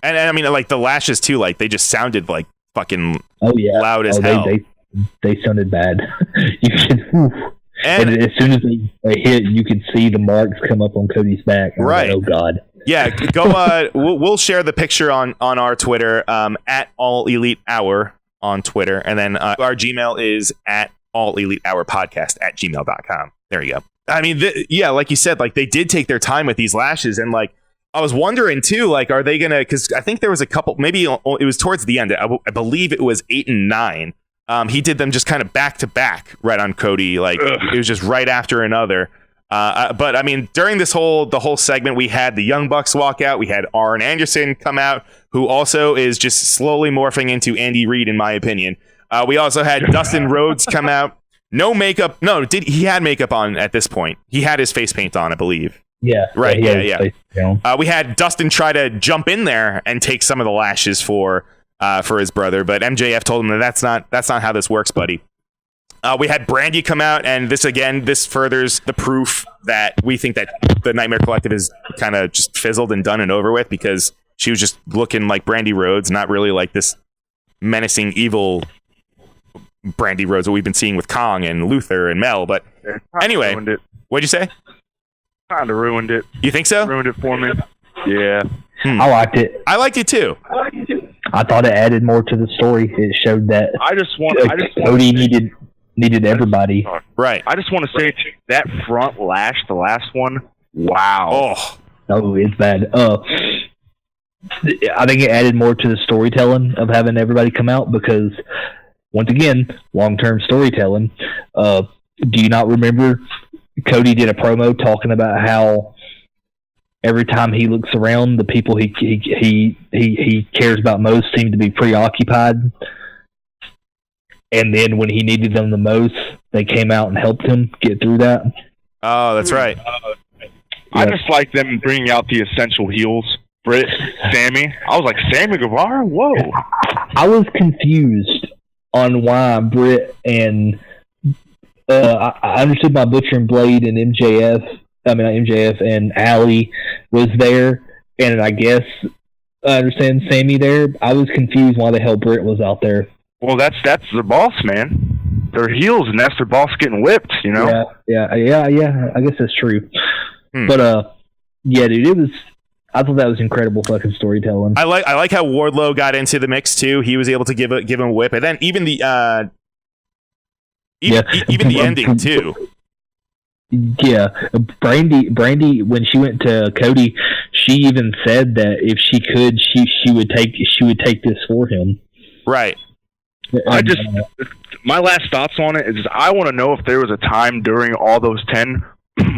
And I mean, like the lashes too, like they just sounded like fucking loud as hell. They sounded bad. You could, and as soon as they hit, you could see the marks come up on Cody's back. Right. Like, oh God. Yeah. Go. We'll share the picture on our Twitter, at All Elite Hour on Twitter, and then our Gmail is at All Elite Hour Podcast at gmail.com. There you go. I mean, like you said, like they did take their time with these lashes, and like I was wondering too, like, are they gonna? Because I think there was a couple. Maybe it was towards the end. I believe it was 8 and 9. He did them just kind of back to back, right on Cody. Like it was just right after another. But I mean, during the whole segment, we had the Young Bucks walk out. We had Arn Anderson come out, who also is just slowly morphing into Andy Reid, in my opinion. We also had Dustin Rhodes come out. No makeup. No, he had makeup on at this point. He had his face paint on, I believe. Yeah. Right. Yeah. We had Dustin try to jump in there and take some of the lashes for his brother, but MJF told him that that's not how this works, buddy. We had Brandy come out, and this furthers the proof that we think that the Nightmare Collective is kind of just fizzled and done and over with, because she was just looking like Brandy Rhodes, not really like this menacing evil Brandy Rhodes that we've been seeing with Kong and Luther and Mel. But anyway, what'd you say? Kind of ruined it. You think so? Ruined it for me. Yeah. I liked it. I liked it too. I thought it added more to the story. It showed that Cody needed everybody. Right. I just want to say that front lash, the last one. Wow. Oh, it's bad. I think it added more to the storytelling of having everybody come out, because once again, long-term storytelling. Do you not remember Cody did a promo talking about how every time he looks around, the people he cares about most seem to be preoccupied, and then when he needed them the most, they came out and helped him get through that. Oh, that's right. I just like them bringing out the essential heels. Britt, Sammy. I was like, Sammy Guevara? Whoa. I was confused on why Britt and I understood my Butcher and Blade and MJF and Allie was there, and I guess I understand Sammy there. I was confused why the hell Britt was out there. Well, that's their boss, man. They're heels, and that's their boss getting whipped, you know? Yeah. I guess that's true. But, yeah, dude, I thought that was incredible fucking storytelling. I like how Wardlow got into the mix too. He was able to give him a whip, and then even the even the ending too. Yeah, Brandy, when she went to Cody, she even said that if she could, she would take this for him. Right. My last thoughts on it is I want to know if there was a time during all those 10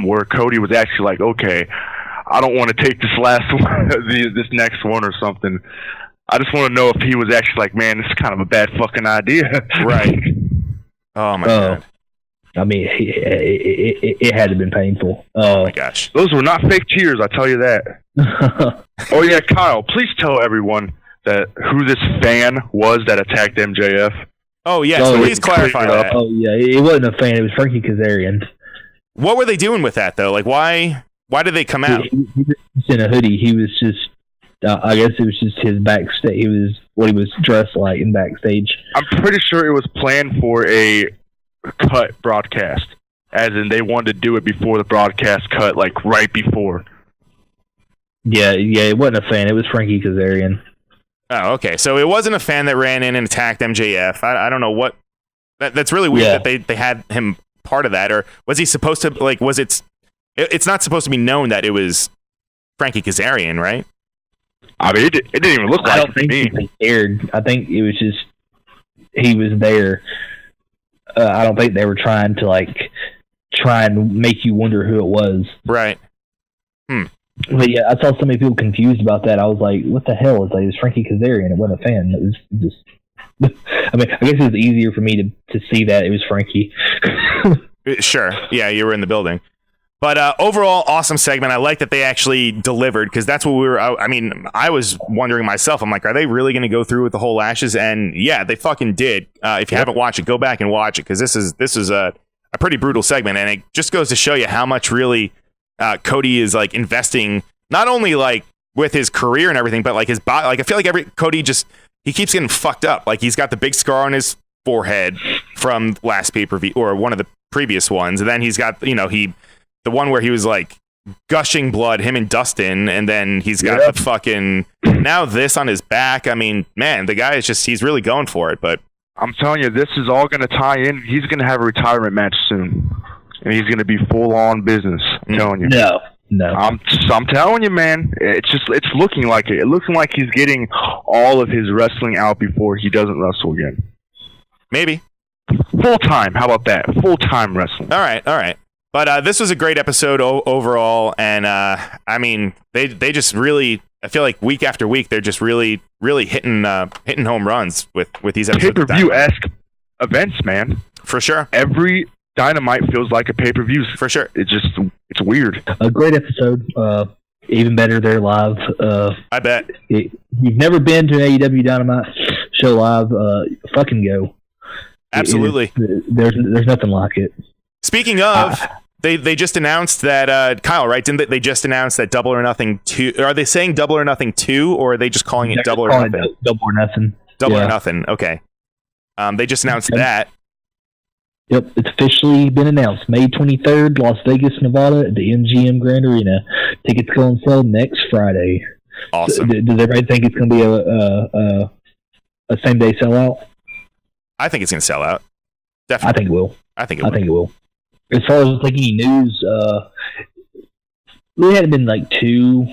where Cody was actually like, okay, I don't want to take this last one, this next one or something. I just want to know if he was actually like, man, this is kind of a bad fucking idea. Right. Oh my God. I mean, it had to have been painful. Oh my gosh. Those were not fake tears, I tell you that. Oh yeah, Kyle, please tell everyone that who this fan was that attacked MJF. Oh yeah, so please clarify that. Oh yeah, it wasn't a fan, it was Frankie Kazarian. What were they doing with that though? Like why did they come out? He was in a hoodie. He was just I guess it was just his backstage. It was what he was dressed like in backstage. I'm pretty sure it was planned for a cut broadcast, as in they wanted to do it before the broadcast cut, like right before. Yeah, it wasn't a fan. It was Frankie Kazarian. Oh, okay. So it wasn't a fan that ran in and attacked MJF. I don't know what. That's really weird that they had him part of that, or was he supposed to was it? It's not supposed to be known that it was Frankie Kazarian, right? I mean, it didn't even look like I don't think he was scared. I think it was just he was there. I don't think they were trying to try and make you wonder who it was. Right. But yeah, I saw so many people confused about that. I was like, "What the hell?" It was Frankie Kazarian. It wasn't a fan. It was just. I mean, I guess it was easier for me to see that it was Frankie. Sure. Yeah, you were in the building. But overall, awesome segment. I like that they actually delivered, because that's what we were. I mean, I was wondering myself. I'm like, are they really going to go through with the whole lashes? And yeah, they fucking did. If you haven't watched it, go back and watch it, because this is a pretty brutal segment, and it just goes to show you how much really Cody is investing, not only with his career and everything, but his body. I feel like Cody he keeps getting fucked up. He's got the big scar on his forehead from last pay-per-view or one of the previous ones, and then he's got the one where he was gushing blood, him and Dustin, and then he's got the fucking now this on his back. I mean, man, the guy is he's really going for it. But I'm telling you, this is all going to tie in. He's going to have a retirement match soon, and he's going to be full on business. I'm telling you. No. I'm telling you, man. It's looking like it. It looks like he's getting all of his wrestling out before he doesn't wrestle again. Maybe full time. How about that? Full time wrestling. All right. But this was a great episode overall, and I mean, they just really. I feel like week after week, they're just really hitting home runs with these episodes. Pay-per-view-esque events, man. For sure. Every Dynamite feels like a pay-per-view. For sure. It's weird. A great episode. Even better, they're live. I bet. You've never been to an AEW Dynamite show live, fucking go. Absolutely. There's nothing like it. Speaking of, they just announced that Kyle, right? Didn't they just announce that Double or Nothing 2? Are they saying Double or Nothing 2, or are they just calling it Double or Nothing? Double or Nothing. Double or Nothing. Okay. They just announced that. Yep, it's officially been announced. May 23rd, Las Vegas, Nevada, at the MGM Grand Arena. Tickets go on sale next Friday. Awesome. Does everybody think it's going to be a same-day sellout? I think it's going to sell out. Definitely. I think it will. I think it will. As far as any news, we hadn't been too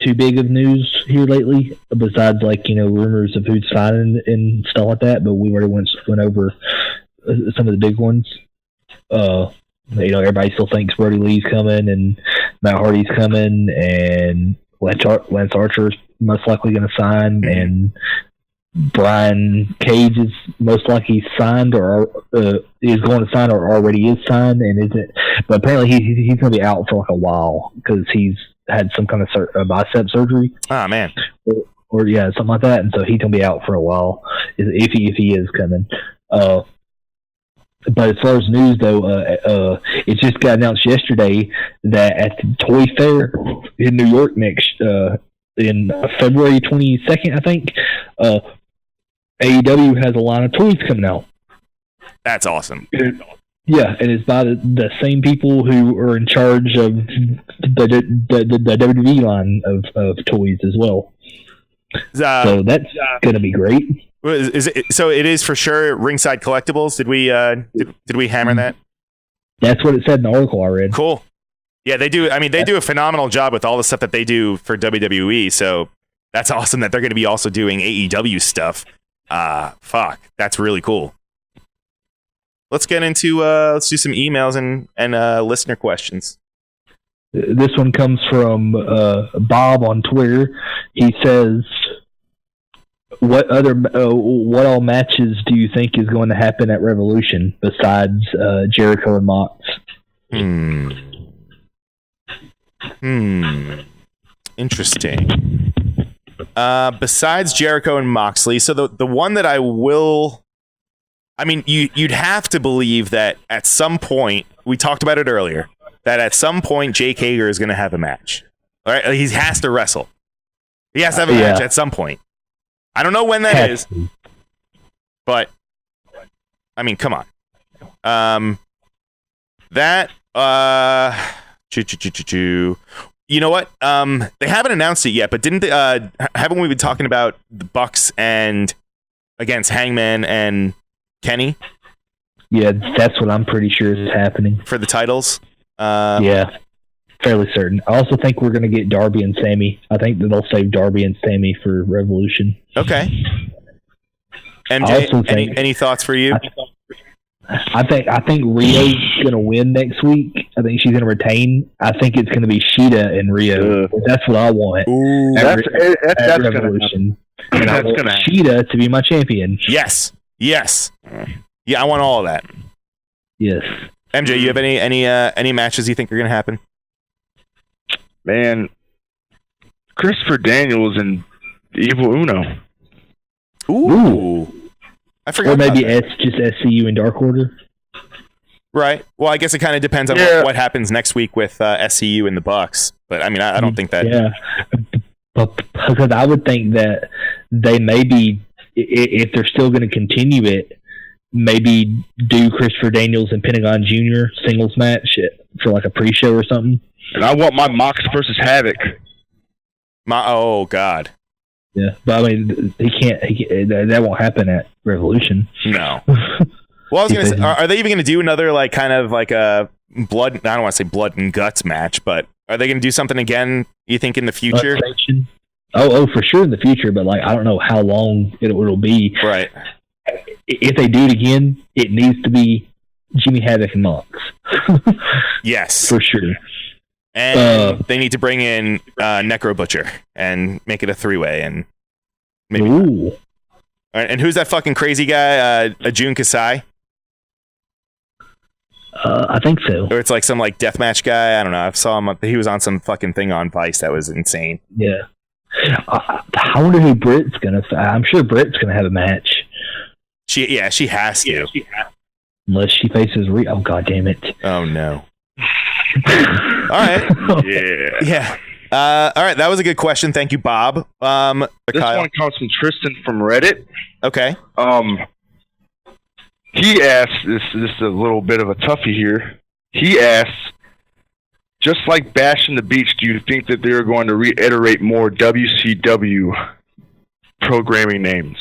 big of news here lately, besides rumors of who's signing and stuff like that. But we already went over some of the big ones. Everybody still thinks Brody Lee's coming and Matt Hardy's coming, and Lance Archer's most likely going to sign, and Brian Cage is most likely signed or is going to sign or already is signed, and isn't. But apparently he's going to be out for a while because he's had some kind of bicep surgery. Oh man. Or something like that, and so he's going to be out for a while if he is coming. But as far as news, though, it just got announced yesterday that at the Toy Fair in New York in February 22nd, I think, AEW has a line of toys coming out. That's awesome. Yeah, and it's by the same people who are in charge of the WWE line of toys as well. So that's going to be great. Is it, so it is for sure Ringside Collectibles? Did we hammer that? That's what it said in the article I read. Cool. Yeah, they do. I mean, they do a phenomenal job with all the stuff that they do for WWE. So that's awesome that they're going to be also doing AEW stuff. Fuck, that's really cool. Let's get into let's do some emails and listener questions. This one comes from Bob on Twitter. He says, what all matches do you think is going to happen at Revolution besides Jericho and Mox? Interesting. Besides Jericho and Moxley, so the one that you'd have to believe that at some point, we talked about it earlier, that at some point Jake Hager is going to have a match. All right, he has to wrestle. He has to have a match at some point. I don't know when that is, but I mean, come on. You know what? They haven't announced it yet, but didn't they, haven't we been talking about the Bucks and against Hangman and Kenny? Yeah, that's what I'm pretty sure is happening for the titles. Yeah, fairly certain. I also think we're going to get Darby and Sammy. I think that they'll save Darby and Sammy for Revolution. Okay. MJ, any thoughts for you? I think Rio's gonna win next week. I think she's gonna retain. I think it's gonna be Sheeta and Rio. That's what I want. Ooh, that's Revolution. And I want Sheeta to be my champion. Yes. Yeah, I want all of that. Yes. MJ, you have any matches you think are gonna happen? Man, Christopher Daniels and Evil Uno. Ooh. I forgot. Or maybe just SCU and Dark Order. Right. Well, I guess it kind of depends on what happens next week with SCU and the Bucks. But I mean, I don't think that. Yeah. But because I would think that they maybe, if they're still going to continue it, maybe do Christopher Daniels and Pentagon Jr. singles match for like a pre-show or something. And I want my Mox versus Havoc. Oh God. Yeah, but I mean, that won't happen at Revolution. No. Well, I was gonna say, are they even gonna do another like kind of like a blood? I don't want to say blood and guts match, but are they gonna do something again? You think in the future? Oh, for sure in the future, but like I don't know how long it'll be. Right. If they do it again, it needs to be Jimmy Havoc and Mox. Yes, for sure. And they need to bring in Necro Butcher and make it a 3-way and maybe. Ooh. And who's that fucking crazy guy? Jun Kasai? I think so. Or it's like some like deathmatch guy. I don't know. I saw him. He was on some fucking thing on Vice that was insane. Yeah. I wonder who Britt's gonna. I'm sure Britt's gonna have a match. She has to. Unless she faces oh god damn it. Oh no. All right. Yeah. All right. That was a good question. Thank you, Bob. This Kyle. one comes from Tristan from Reddit. Okay. He asked, this is a little bit of a toughie here. He asks, just like Bash in the Beach, do you think that they're going to reiterate more WCW programming names?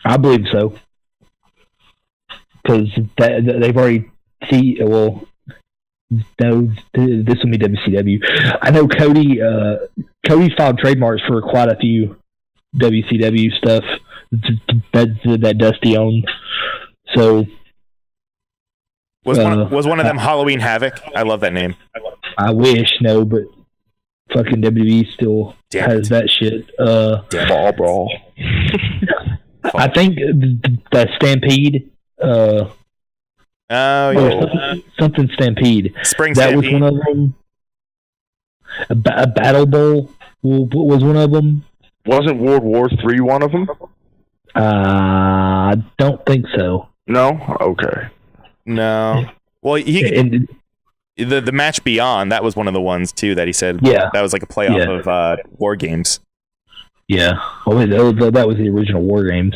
I believe so. Because they've already no, this will be WCW. I know Cody filed trademarks for quite a few WCW stuff that Dusty owned. So was one of them Halloween Havoc? I love that name. I wish but fucking WWE still has that shit. Ball brawl. I think the Stampede. Something Stampede. Spring that Stampede. was one of them. A Battle Bowl was one of them. Wasn't World War III one of them? I don't think so. No? Okay. No. Well, the match Beyond, that was one of the ones too that he said. Yeah. That was like a playoff of War Games. Yeah. Well, that was the original War Games.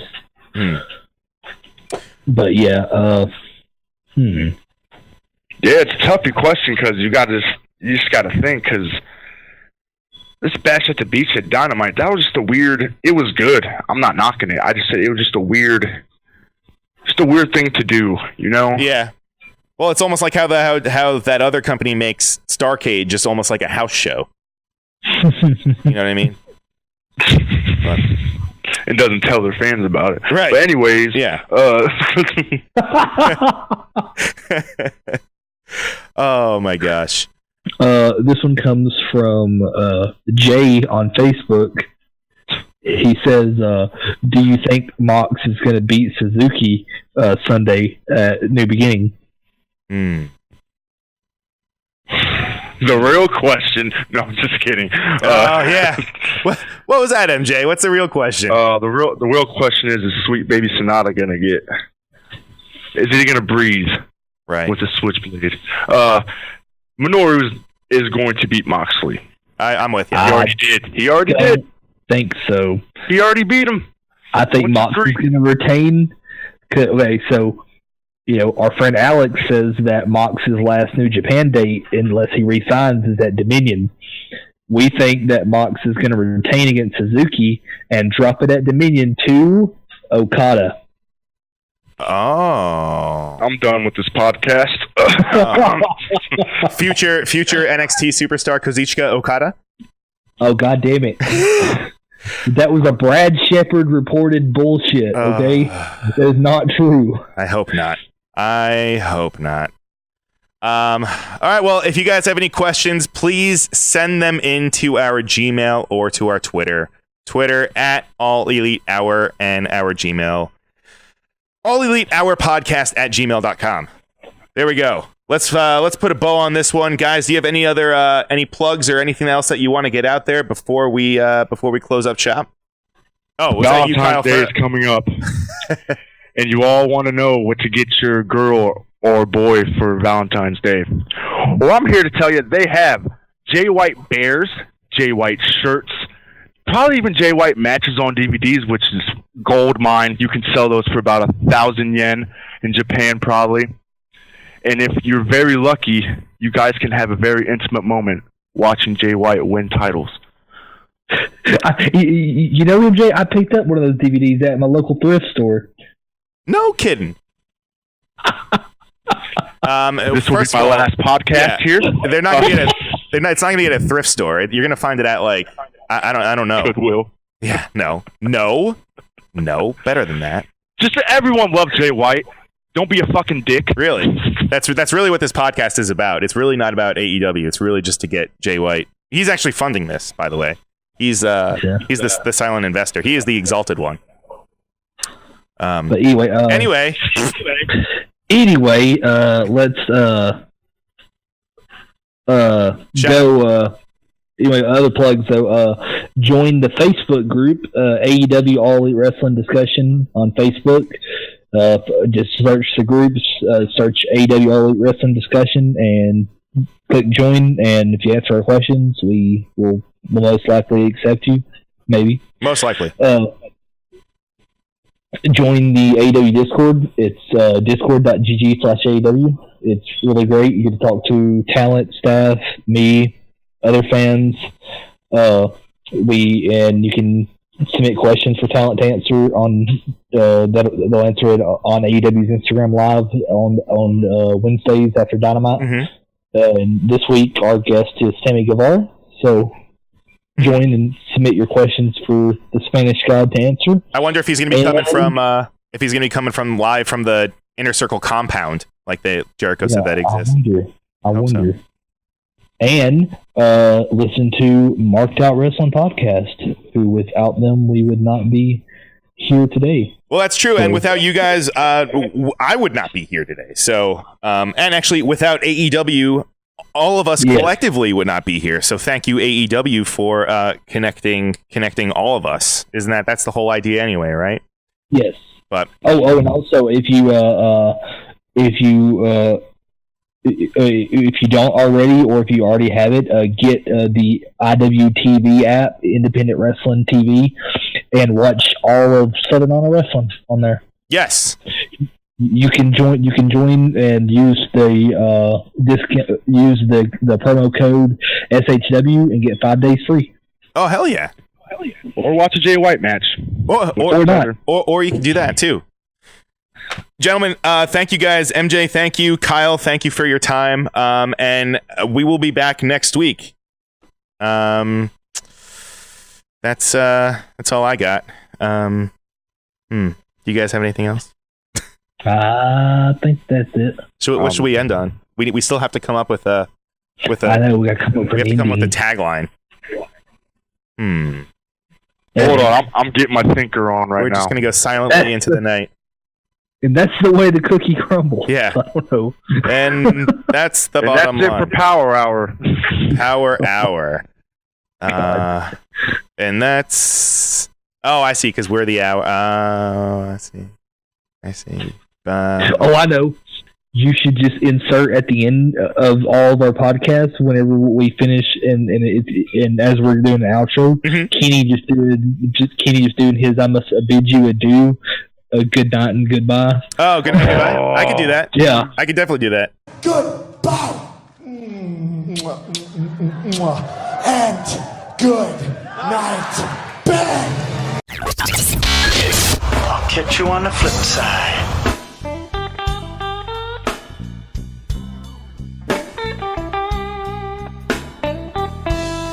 But yeah. Yeah, it's a tough question because you just got to think because this Bash at the Beach at Dynamite, that was just it was good. I'm not knocking it. I just said it was just a weird thing to do, you know? Yeah. Well, it's almost like how that other company makes Starrcade, just almost like a house show. You know what I mean? And doesn't tell their fans about it. Right. But anyways, yeah. Oh my gosh. This one comes from Jay on Facebook. He says, do you think Mox is going to beat Suzuki Sunday at New Beginning? The real question. No, I'm just kidding. Yeah. What was that, MJ? What's the real question? The real question is Sweet Baby Sonata going to get? Is he going to breathe? Right. With the switchblade? Minoru is going to beat Moxley. I'm with you. He already did. Think so. He already beat him. I think Moxley's going to retain. Okay, so our friend Alex says that Mox's last New Japan date, unless he resigns, is at Dominion. We think that Mox is going to retain against Suzuki and drop it at Dominion to Okada. Oh. I'm done with this podcast. Future NXT superstar Kazuchika Okada? Oh, God damn it. That was a Brad Shepard reported bullshit, okay? That is not true. I hope not. All right, well, if you guys have any questions, please send them into our Gmail or to our Twitter. Twitter at All Elite Hour and our Gmail. All Elite Hour Podcast at gmail.com. There we go. Let's put a bow on this one, guys. Do you have any other any plugs or anything else that you want to get out there before we close up shop? Oh, was that you, Kyle? Valentine's Day is coming up, and you all want to know what to get your girl or boy for Valentine's Day. Well, I'm here to tell you they have Jay White bears, Jay White shirts, probably even Jay White matches on DVDs, which is gold mine. You can sell those for about 1,000 yen in Japan, probably. And if you're very lucky, you guys can have a very intimate moment watching Jay White win titles. MJ, I picked up one of those DVDs at my local thrift store. No kidding. This will be my last podcast here. They're not going to get it's not going to get a thrift store. You're going to find it at I don't know. Goodwill. Yeah, no, better than that. Just that everyone loves Jay White. Don't be a fucking dick. Really, that's really what this podcast is about. It's really not about AEW. It's really just to get Jay White. He's actually funding this, by the way. He's the silent investor. He is the exalted one. But anyway, let's go. Other plugs though. Join the Facebook group, AEW All Elite Wrestling Discussion on Facebook. Just search the groups, search AEW All Elite Wrestling Discussion, and click join. And if you answer our questions, we will most likely accept you. Maybe. Most likely. Join the AEW Discord. It's discord.gg/AEW. It's really great. You get to talk to talent, staff, me, other fans. You can submit questions for talent to answer on. They'll answer it on AEW's Instagram Live on Wednesdays after Dynamite. Mm-hmm. And this week our guest is Sammy Guevara. So join and submit your questions for the Spanish God to answer. I wonder if he's going to be coming from live from the Inner Circle compound, like Jericho said that exists. I wonder. So. And listen to Marked Out Wrestling Podcast, who without them we would not be here today. Well, that's true, and without you guys, I would not be here today. So, and actually, without AEW, all of us collectively would not be here. So, thank you AEW for connecting all of us. Isn't that's the whole idea anyway, right? Yes. But and also if you don't already, or if you already have it, get the IWTV app, Independent Wrestling TV, and watch all of Southern Honor Wrestling on there. Yes, you can join. You can join and use the the promo code SHW and get 5 days free. Oh hell yeah! Or watch a Jay White match, or not, or you can do that too. Gentlemen, thank you guys. MJ, thank you. Kyle, thank you for your time. And we will be back next week. That's all I got. Do you guys have anything else? I think that's it. So what should we end on? We still have to come up with a. I know we got to come up with. We have to come up with a tagline. Hold on, I'm getting my thinker on right now. We're just gonna go silently into the night. And that's the way the cookie crumbles. Yeah. I don't know. And that's the bottom line. That's it for Power Hour. Power Hour. And that's... Oh, I see, because we're the hour. I see. I know. You should just insert at the end of all of our podcasts, whenever we finish, and as we're doing the outro, Kenny just doing his "I must bid you adieu" a good night and goodbye. Oh, good night, goodbye. I could do that. Yeah. I could definitely do that. Goodbye. And good night, bed. I'll catch you on the flip side.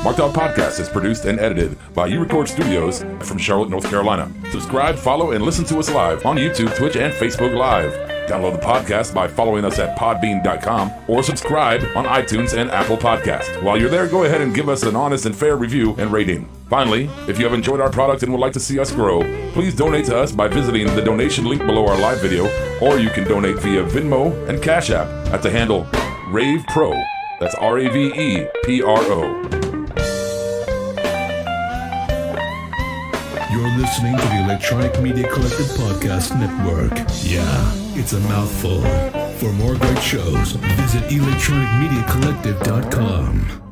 Marked Out Podcast is produced and edited by U-Record Studios from Charlotte, North Carolina. Subscribe, follow, and listen to us live on YouTube, Twitch, and Facebook Live. Download the podcast by following us at podbean.com or subscribe on iTunes and Apple Podcasts. While you're there, go ahead and give us an honest and fair review and rating. Finally, if you have enjoyed our product and would like to see us grow, please donate to us by visiting the donation link below our live video, or you can donate via Venmo and Cash App at the handle RavePro. That's RAVEPRO. You're listening to the Electronic Media Collective Podcast Network. Yeah, it's a mouthful. For more great shows, visit electronicmediacollective.com.